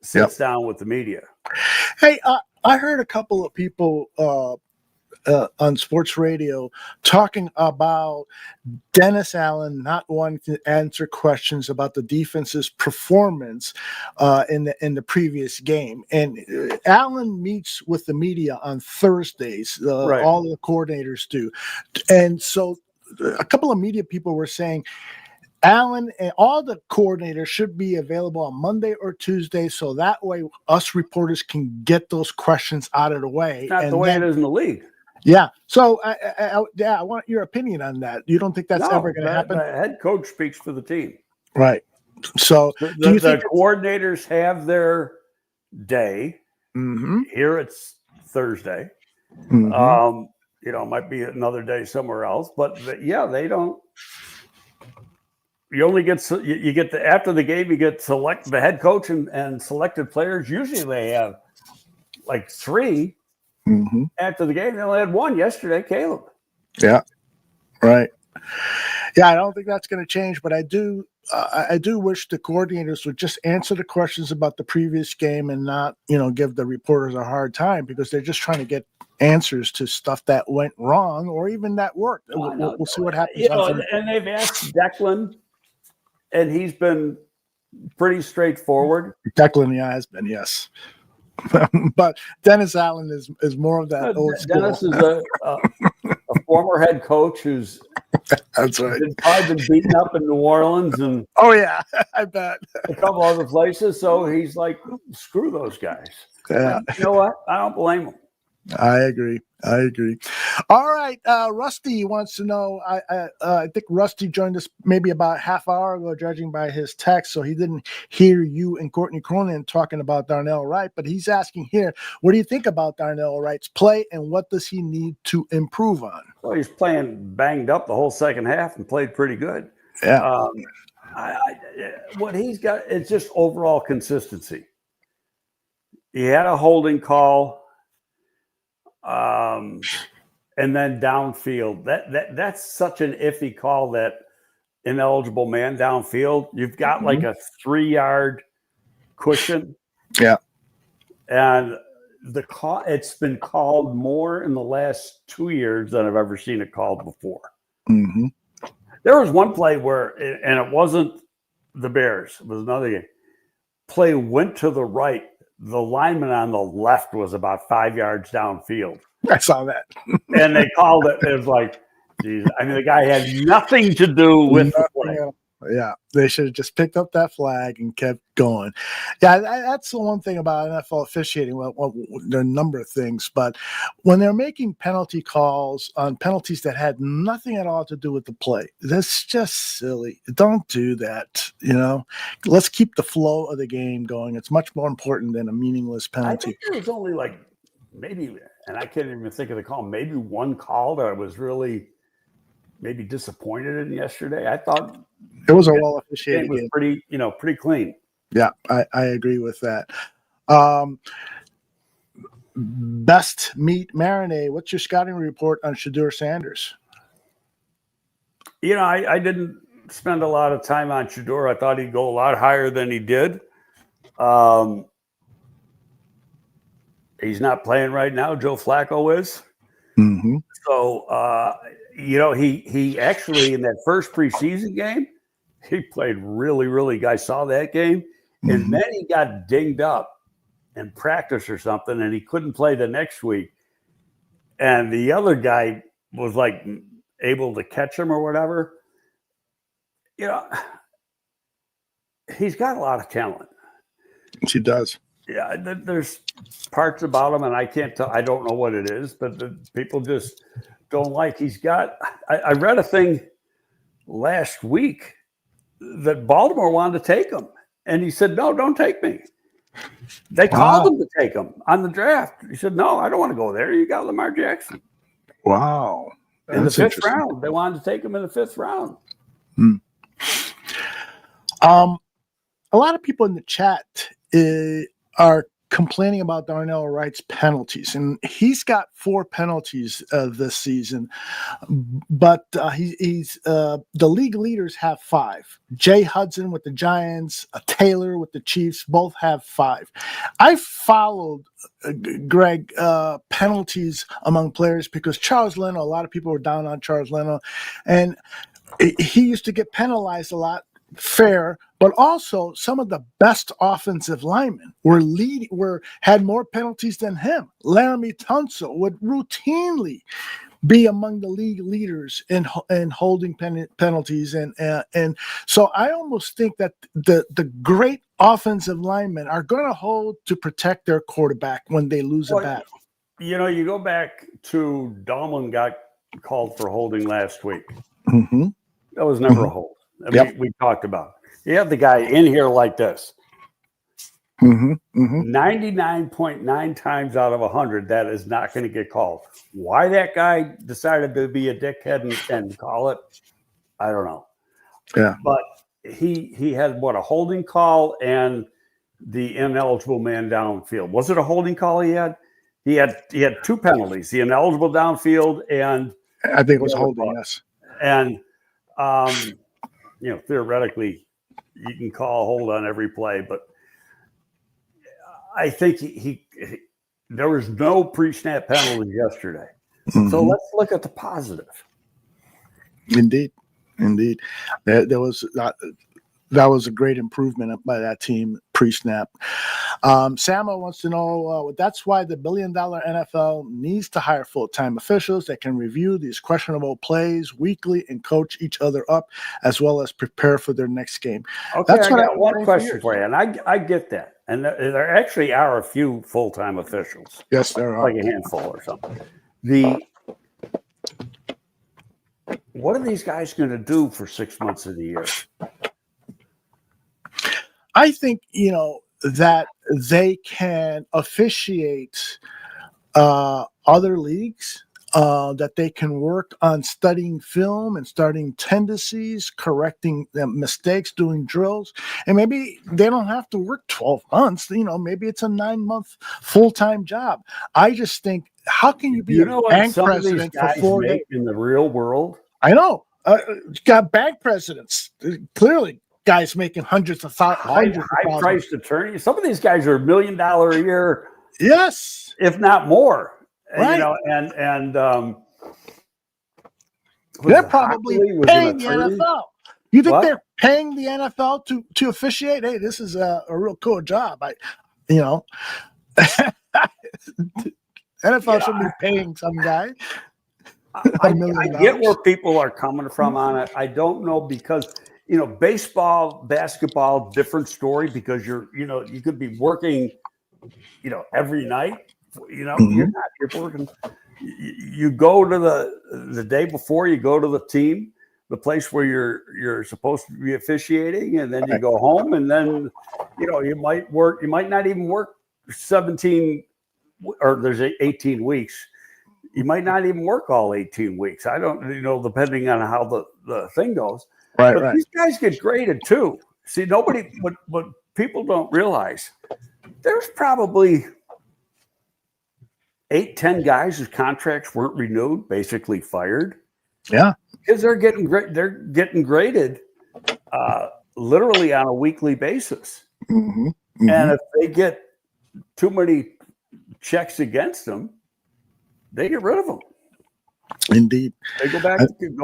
sits down with the media. Hey, I heard a couple of people on sports radio talking about Dennis Allen not wanting to answer questions about the defense's performance in the previous game. And Allen meets with the media on Thursdays. Right. All the coordinators do. And so a couple of media people were saying Allen and all the coordinators should be available on Monday or Tuesday, so that way us reporters can get those questions out of the way. It's not the way it is in the league. Yeah. So, I want your opinion on that. You don't think that's ever going to happen? The head coach speaks for the team. Right. So, the coordinators have their day. Mm-hmm. Here it's Thursday. Mm-hmm. It might be another day somewhere else, but yeah, they don't. You only get after the game, you get the head coach and selected players. Usually they have like 3 after the game. They only had 1 yesterday, Caleb. Yeah, right. Yeah, I don't think that's going to change, but I do wish the coordinators would just answer the questions about the previous game and not, give the reporters a hard time, because they're just trying to get answers to stuff that went wrong or even that worked. We'll see what happens. And they've asked Declan, and he's been pretty straightforward. Declan, has been, yes. But Dennis Allen is more of that old school. Dennis is a former head coach who's that's right. Probably been beaten up in New Orleans and I bet a couple other places. So he's like, screw those guys. Yeah. You know what? I don't blame him. I agree. All right. Rusty wants to know, I think Rusty joined us maybe about half hour ago, judging by his text. So he didn't hear you and Courtney Cronin talking about Darnell Wright, but he's asking here, what do you think about Darnell Wright's play and what does he need to improve on? Well, he's playing banged up the whole second half and played pretty good. Yeah. What he's got, it's just overall consistency. He had a holding call. And then downfield, that's such an iffy call, that ineligible man downfield. You've got like a 3-yard cushion. Yeah. And it's been called more in the last 2 years than I've ever seen it called before. Mm-hmm. There was one play where, and it wasn't the Bears, it was another game. Play went to the right. The lineman on the left was about 5 yards downfield. I saw that. And they called it. It was like, geez. I mean, the guy had nothing to do with the play. Yeah, they should have just picked up that flag and kept going. Yeah, that's the one thing about NFL officiating. Well, there are a number of things, but when they're making penalty calls on penalties that had nothing at all to do with the play, that's just silly. Don't do that. Let's keep the flow of the game going. It's much more important than a meaningless penalty. I think there was only like maybe, and I can't even think of the call, maybe one call that I was really maybe disappointed in yesterday. I thought it was a well officiated game. It was pretty clean. Yeah, I agree with that. Best meat marinade. What's your scouting report on Shedeur Sanders? I didn't spend a lot of time on Shedeur. I thought he'd go a lot higher than he did. He's not playing right now. Joe Flacco is. Mm-hmm. So, he actually, in that first preseason game, he played really, really good. I saw that game. Mm-hmm. And then he got dinged up in practice or something, and he couldn't play the next week. And the other guy was like able to catch him or whatever. He's got a lot of talent. He does. Yeah, there's parts about him, and I can't tell. I don't know what it is, but the people just don't like. He's got. I read a thing last week that Baltimore wanted to take him, and he said, "No, don't take me." They called him to take him on the draft. He said, "No, I don't want to go there. You got Lamar Jackson." Wow, in the 5th round, they wanted to take him in the 5th round. A lot of people in the chat are complaining about Darnell Wright's penalties, and he's got 4 penalties this season, but he's the league leaders have 5. Jay Hudson with the Giants, Taylor with the Chiefs, both have 5. I followed Greg penalties among players because Charles Leno, a lot of people were down on Charles Leno, and he used to get penalized a lot. Fair, but also some of the best offensive linemen had more penalties than him. Laramie Tunsil would routinely be among the league leaders in holding penalties, and so I almost think that the great offensive linemen are going to hold to protect their quarterback when they lose a battle. You know, you go back to Dahlman got called for holding last week. Mm-hmm. That was never a hold. We talked about it. You have the guy in here like this. 99.9 times out of 100, that is not going to get called. Why that guy decided to be a dickhead and call it, I don't know. Yeah. But he had a holding call and the ineligible man downfield. Was it a holding call he had? He had 2 penalties, the ineligible downfield and I think it was holding, yes. And theoretically, you can call a hold on every play, but I think he there was no pre-snap penalty yesterday. Mm-hmm. So let's look at the positive. Indeed. There was that was a great improvement by that team pre-snap. Samuel wants to know, that's why the $1 billion NFL needs to hire full-time officials that can review these questionable plays weekly and coach each other up, as well as prepare for their next game. Okay, I got one question for you, and I get that. And there actually are a few full-time officials. Yes, there are. Like a handful or something. What are these guys going to do for 6 months of the year? I think, that they can officiate other leagues, that they can work on studying film and studying tendencies, correcting mistakes, doing drills. And maybe they don't have to work 12 months. Maybe it's a 9-month full-time job. I just think, how can you be a bank president for 4 days? In the real world? I know. Got bank presidents. Clearly, guys making hundreds of thousands. High-priced attorneys. Some of these guys are $1 million a year. Yes, if not more. Right. They're probably paying the NFL. You think they're paying the NFL to officiate? Hey, this is a real cool job. NFL should be paying some guy. I get where people are coming from on it. I don't know because baseball, basketball, different story because you could be working, every night. You're not. You're working. You go to the day before. You go to the team, the place where you're supposed to be officiating, and then you go home, and then you might work. You might not even work 17, or there's 18 weeks. You might not even work all 18 weeks. I don't, depending on how the thing goes. But these guys get graded too. See, what people don't realize, there's probably 8-10 guys whose contracts weren't renewed, basically fired. Yeah, because they're getting graded literally on a weekly basis. Mm-hmm. Mm-hmm. And if they get too many checks against them, they get rid of them. Indeed, they go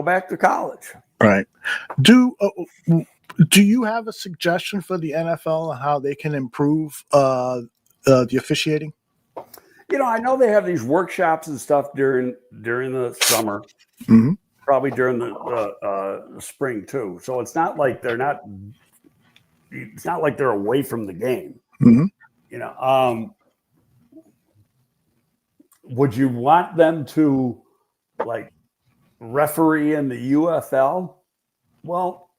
back to college. Right. Do you have a suggestion for the NFL on how they can improve the officiating? I know they have these workshops and stuff during the summer, mm-hmm. probably during the spring too. So it's not like they're not. It's not like they're away from the game. Mm-hmm. Would you want them to referee in the UFL? Well,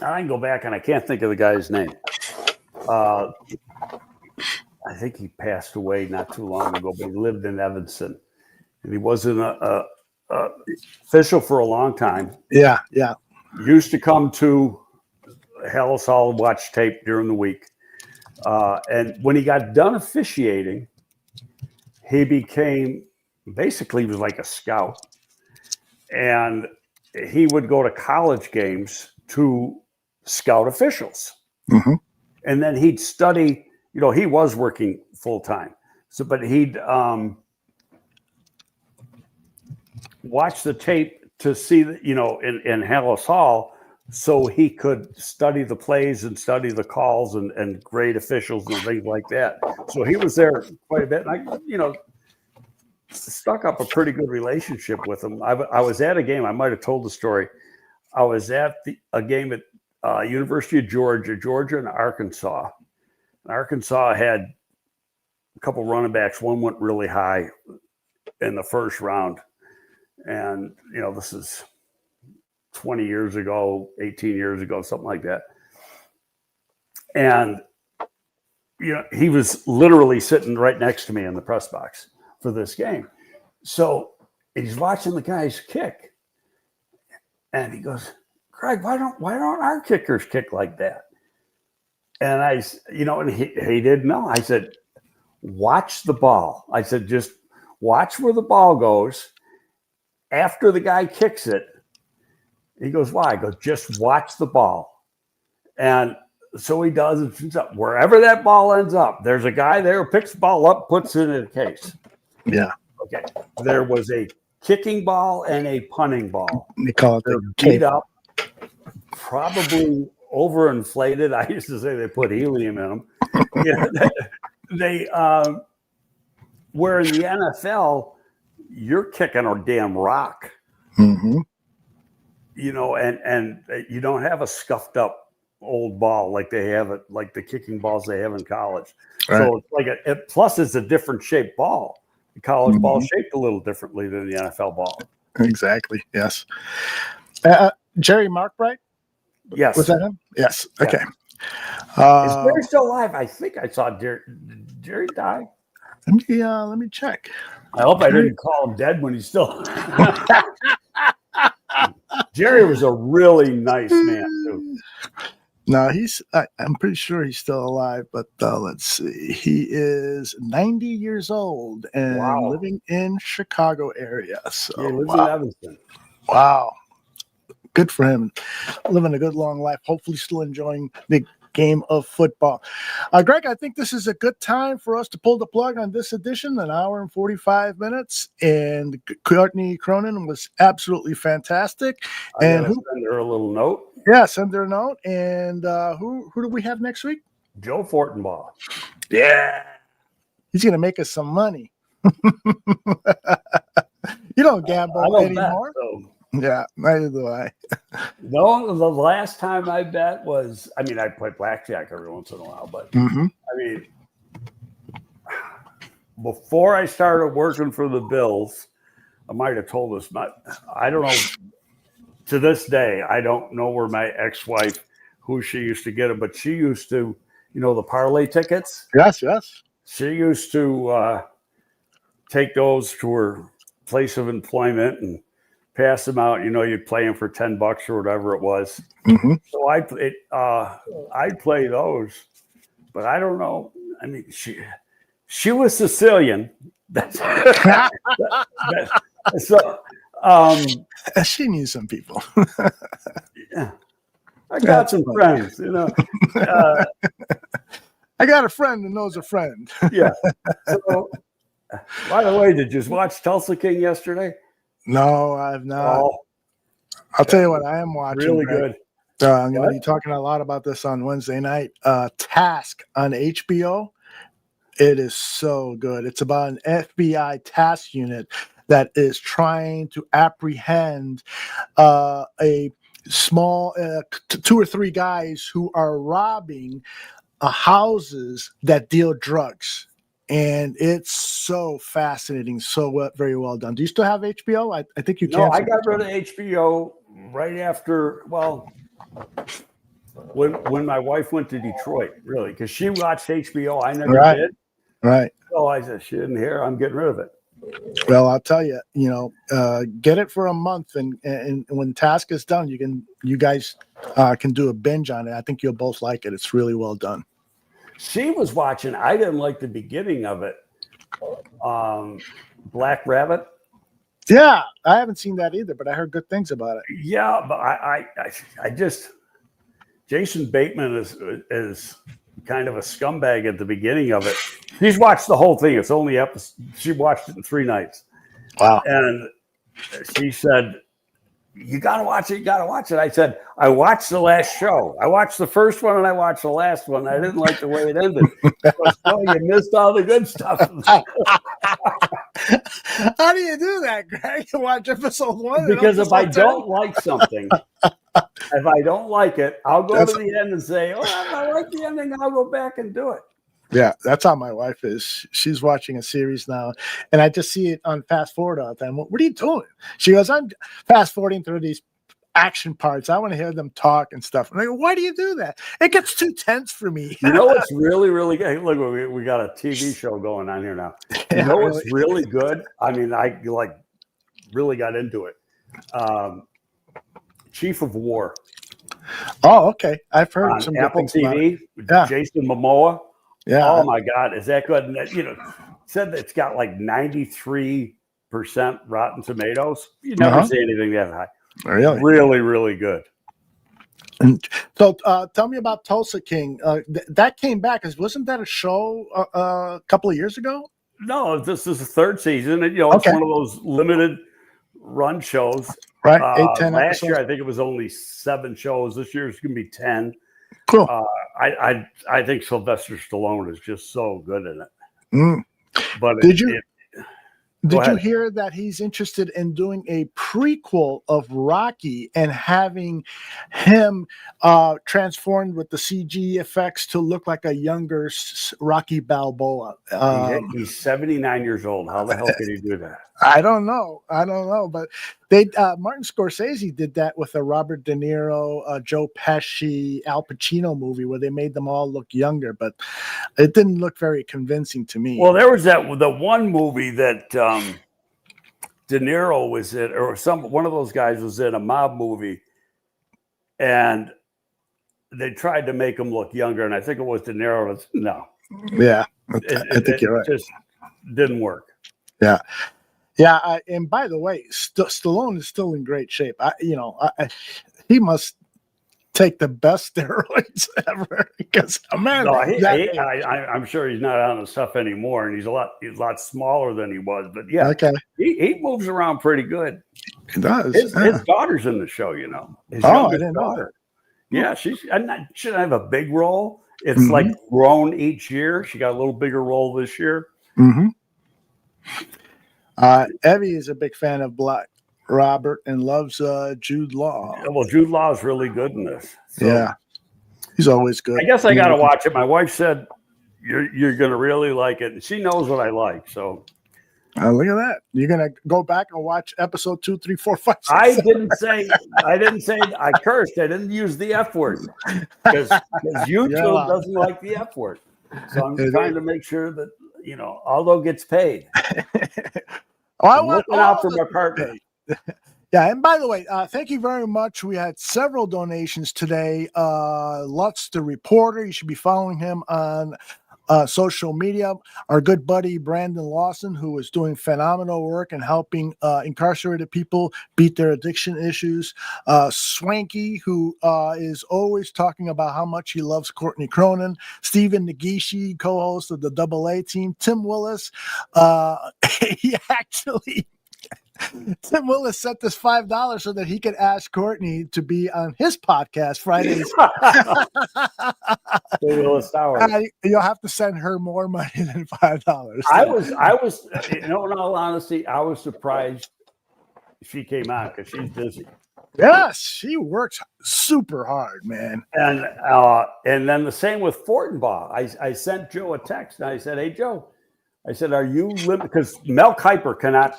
I can go back and I can't think of the guy's name. I think he passed away not too long ago, but he lived in Evanston, and he wasn't a official for a long time. Yeah. Used to come to Hallis Hall and watch tape during the week. And when he got done officiating, he became basically he was like a scout. And he would go to college games to scout officials. Mm-hmm. And then he'd study, he was working full time. But he'd watch the tape to see, in Hallis Hall, so he could study the plays and study the calls and grade officials and things like that. So he was there quite a bit. And I, stuck up a pretty good relationship with him. I was at a game. I might have told the story. I was at a game at University of Georgia and Arkansas. Arkansas had a couple running backs. One went really high in the first round. And, this is 20 years ago, 18 years ago, something like that. And, he was literally sitting right next to me in the press box for this game. So he's watching the guys kick. And he goes, Greg, why don't our kickers kick like that? And and he didn't know. I said, watch the ball. I said, just watch where the ball goes. After the guy kicks it, he goes, why? I go, just watch the ball. And so he does it. Wherever that ball ends up, there's a guy there who picks the ball up, puts it in a case. Yeah. Okay. There was a kicking ball and a punting ball. They call it They're beat up, probably overinflated. I used to say they put helium in them. They where in the NFL, you're kicking a damn rock. Mm-hmm. And you don't have a scuffed up old ball like they have it, like the kicking balls they have in college. Right. So it's like plus it's a different shaped ball. The college ball shaped a little differently than the NFL ball. Exactly. Yes. Jerry Markbright? Yes. Was that him? Yes. Okay. Yeah. Is Jerry still alive? I think I saw Jerry. Did Jerry die? Let me check. I hope I didn't call him dead when he's still. Jerry was a really nice man too. No, I'm pretty sure he's still alive, but let's see. He is 90 years old and living in Chicago area. So he lives in Evanston. Wow. Good for him. Living a good long life. Hopefully still enjoying the game of football. Greg, I think this is a good time for us to pull the plug on this edition, an hour and 45 minutes. And Courtney Cronin was absolutely fantastic. And send her a little note. Yeah, send her a note. And who do we have next week? Joe Fortenbaugh. Yeah. He's going to make us some money. You don't gamble anymore. Bet, so. Yeah, neither do I. No, the last time I bet was, I play blackjack every once in a while, but before I started working for the Bills, I might have told this, I don't know, to this day, I don't know where my ex-wife, who she used to get it, but she used to, the parlay tickets. Yes. She used to take those to her place of employment and pass them out. You'd play them for $10 or whatever it was. Mm-hmm. So I'd play those, but I don't know. She was Sicilian. So she knew some people. Yeah, I got some friends. I got a friend that knows a friend. Yeah. So, by the way, did you watch Tulsa King yesterday? No, I've not. I'll tell you what I am watching. Really good. I'm going to be talking a lot about this on Wednesday night. Task on HBO. It is so good. It's about an FBI task unit that is trying to apprehend a small 2 or 3 guys who are robbing houses that deal drugs. And it's so fascinating, so very well done. Do you still have HBO? I think you can. No, I got rid of HBO right after, when my wife went to Detroit, really, because she watched HBO. I never did. Right. So I said, she didn't hear. I'm getting rid of it. Well, I'll tell you, get it for a month, and when task is done, you guys can do a binge on it. I think you'll both like it. It's really well done. She was watching. I didn't like the beginning of it. Black Rabbit. Yeah, I haven't seen that either, but I heard good things about it. Yeah, but I just Jason Bateman is kind of a scumbag at the beginning of it. She's watched the whole thing. It's only episode. She watched it in 3 nights. Wow. And she said, "You got to watch it. You got to watch it." I said, "I watched the last show. I watched the first one and I watched the last one. I didn't like the way it ended." Goes, "Oh, you missed all the good stuff." How do you do that, Greg? You watch episode 1? Because if I don't like something, if I don't like it, I'll go to the end and say, "Oh, if I like the ending, I'll go back and do it." Yeah, that's how my wife is. She's watching a series now, and I just see it on fast forward all the time. What are you doing? She goes, "I'm fast forwarding through these action parts. I want to hear them talk and stuff." And I go, "Why do you do that? It gets too tense for me." You know what's really, really good? Hey, look, we got a TV show going on here now. You know what's really good? I mean, I really got into it. Chief of War. Oh, okay. I've heard on some Apple good things TV. Yeah. Jason Momoa. Yeah. Oh my God, is that good? And, said that it's got like 93% Rotten Tomatoes. You never see anything that high. Really? Really, really good. And so, tell me about Tulsa King. That came back. Wasn't that a show a couple of years ago? No, this is the 3rd season, and it's one of those limited run shows. Right, 8-10 last episodes. year, I think it was only 7 shows. This year, it's going to be 10. Cool. I think Sylvester Stallone is just so good in it. Mm. But did you ahead. hear that he's interested in doing a prequel of Rocky and having him transformed with the CG effects to look like a younger Rocky Balboa? He's 79 years old. How the hell could he do that? I don't know, but Martin Scorsese did that with a Robert De Niro, Joe Pesci, Al Pacino movie where they made them all look younger, but it didn't look very convincing to me. Well, there was the one movie that De Niro was in, or one of those guys was in a mob movie, and they tried to make him look younger, and I think it was De Niro. No, yeah, I think you're right. It just didn't work. Yeah. Yeah, and by the way, Stallone is still in great shape. He must take the best steroids ever because man, I'm sure he's not on the stuff anymore, and he's a lot smaller than he was. But yeah, he moves around pretty good. He does. His daughter's in the show, His I didn't know that. Yeah, she shouldn't have a big role. It's like grown each year. She got a little bigger role this year. Mm-hmm. Evie is a big fan of Black Robert and loves Jude Law. Well, Jude Law is really good in this. So yeah, he's always good. I guess I got to watch it. My wife said you're going to really like it, and she knows what I like. So look at that. You're going to go back and watch episode 2, 3, 4, 5, 6. I didn't say I cursed. I didn't use the F word because YouTube doesn't like the F word. So I'm trying to make sure that Aldo gets paid. I'm looking out for my partner. Yeah, and by the way, thank you very much. We had several donations today. Lutz, the reporter, you should be following him on social media. Our good buddy Brandon Lawson, who is doing phenomenal work and helping incarcerated people beat their addiction issues. Swanky, who is always talking about how much he loves Courtney Cronin. Stephen Nagishi, co-host of the AA team. Tim Willis, Tim Willis sent us $5 so that he could ask Courtney to be on his podcast Fridays. Willis Tower. You'll have to send her more money than $5. I was, in all honesty, I was surprised she came on because she's busy. Yes, she works super hard, man. And then the same with Fortenbaugh. I sent Joe a text and I said, "Hey Joe," I said, "Are you limited?" Because Mel Kiper cannot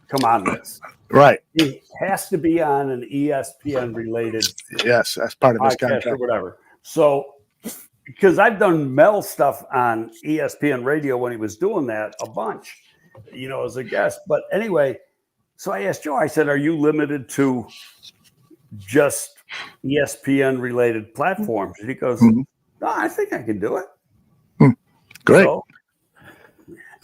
come on this. Right. He has to be on an ESPN related. Yes, that's part of his contract or whatever. So, because I've done Mel stuff on ESPN radio when he was doing that a bunch, as a guest. But anyway, so I asked Joe, I said, "Are you limited to just ESPN related platforms?" And he goes, "No, I think I can do it." Great. So,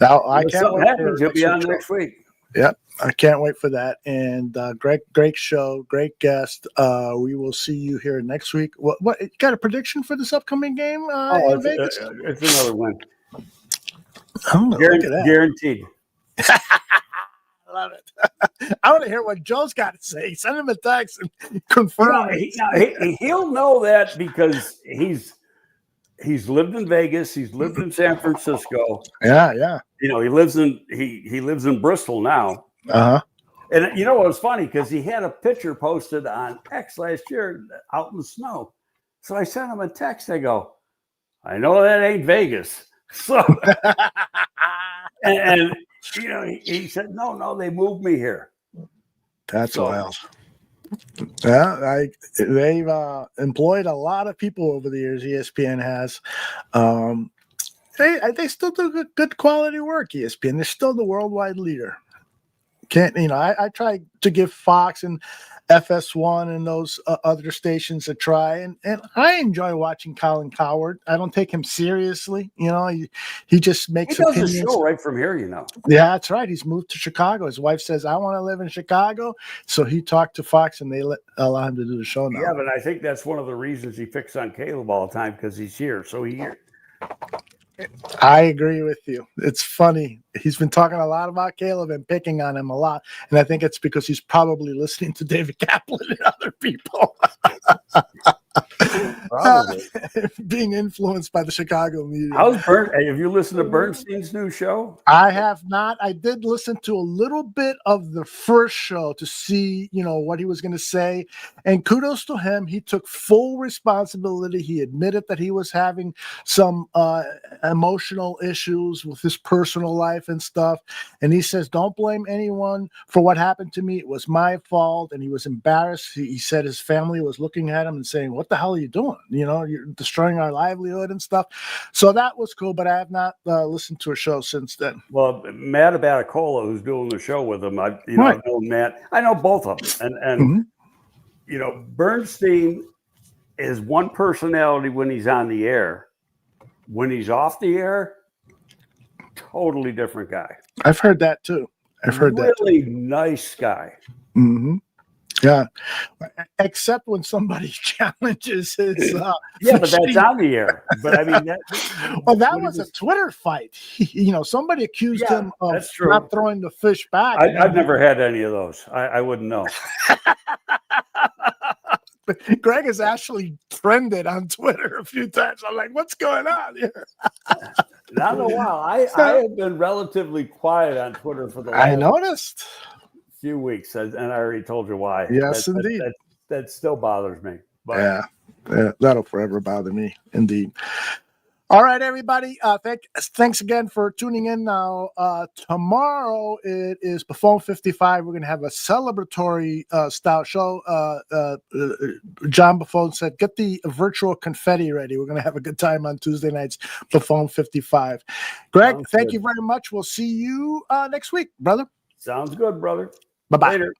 now I if can't something wait. happens, he'll be on next week. Yep, I can't wait for that. And great show, great guest. We will see you here next week. What you got a prediction for this upcoming game in Vegas? It's another win. Look at that. Guaranteed. Love it. I want to hear what Joe's got to say. Send him a text and confirm it. He'll know that because he's lived in Vegas. He's lived in San Francisco. Yeah. He lives in Bristol now. And you know what was funny, because he had a picture posted on X last year out in the snow. So I sent him a text. I go, I know that ain't Vegas. So and he said, no, they moved me here. That's wild. Yeah, they've employed a lot of people over the years. ESPN has. They still do good quality work. ESPN, they're still the worldwide leader. I try to give Fox and FS1 and those other stations a try, and I enjoy watching Colin Cowherd. I don't take him seriously. He just makes opinions. He does a show right from here. Yeah, that's right. He's moved to Chicago. His wife says, I want to live in Chicago. So he talked to Fox, and they allow him to do the show now. Yeah, but I think that's one of the reasons he picks on Caleb all the time, because he's here. So I agree with you. It's funny. He's been talking a lot about Caleb and picking on him a lot. And I think it's because he's probably listening to David Kaplan and other people. Being influenced by the Chicago media. Have you listened to Bernstein's new show? I have not. I did listen to a little bit of the first show to see, what he was going to say. And kudos to him. He took full responsibility. He admitted that he was having some emotional issues with his personal life and stuff. And he says, don't blame anyone for what happened to me. It was my fault. And he was embarrassed. He said his family was looking at him and saying, what the hell are you doing? You're destroying our livelihood and stuff. So that was cool, but I have not listened to a show since then. Well, Matt Abaticola, who's doing the show with him, I've known Matt. I know both of them. And Bernstein is one personality when he's on the air. When he's off the air, totally different guy. I've heard that too. Really nice guy. Mm-hmm. Yeah, except when somebody challenges his. Yeah, but that's on the air. But I mean, that was a Twitter fight. Somebody accused him of not throwing the fish back. I've never had any of those. I wouldn't know. Greg has actually trended on Twitter a few times. I'm like, what's going on here? Not in a while. I have been relatively quiet on Twitter for the last I noticed. few weeks, and I already told you why. Yes, indeed. That still bothers me. But yeah, that'll forever bother me, indeed. All right, everybody. Thanks again for tuning in. Now, tomorrow it is Buffon 55. We're going to have a celebratory style show. John Buffon said, "Get the virtual confetti ready. We're going to have a good time on Tuesday nights. Buffon 55." Greg, thank you very much. We'll see you next week, brother. Sounds good, brother. Bye-bye. Later.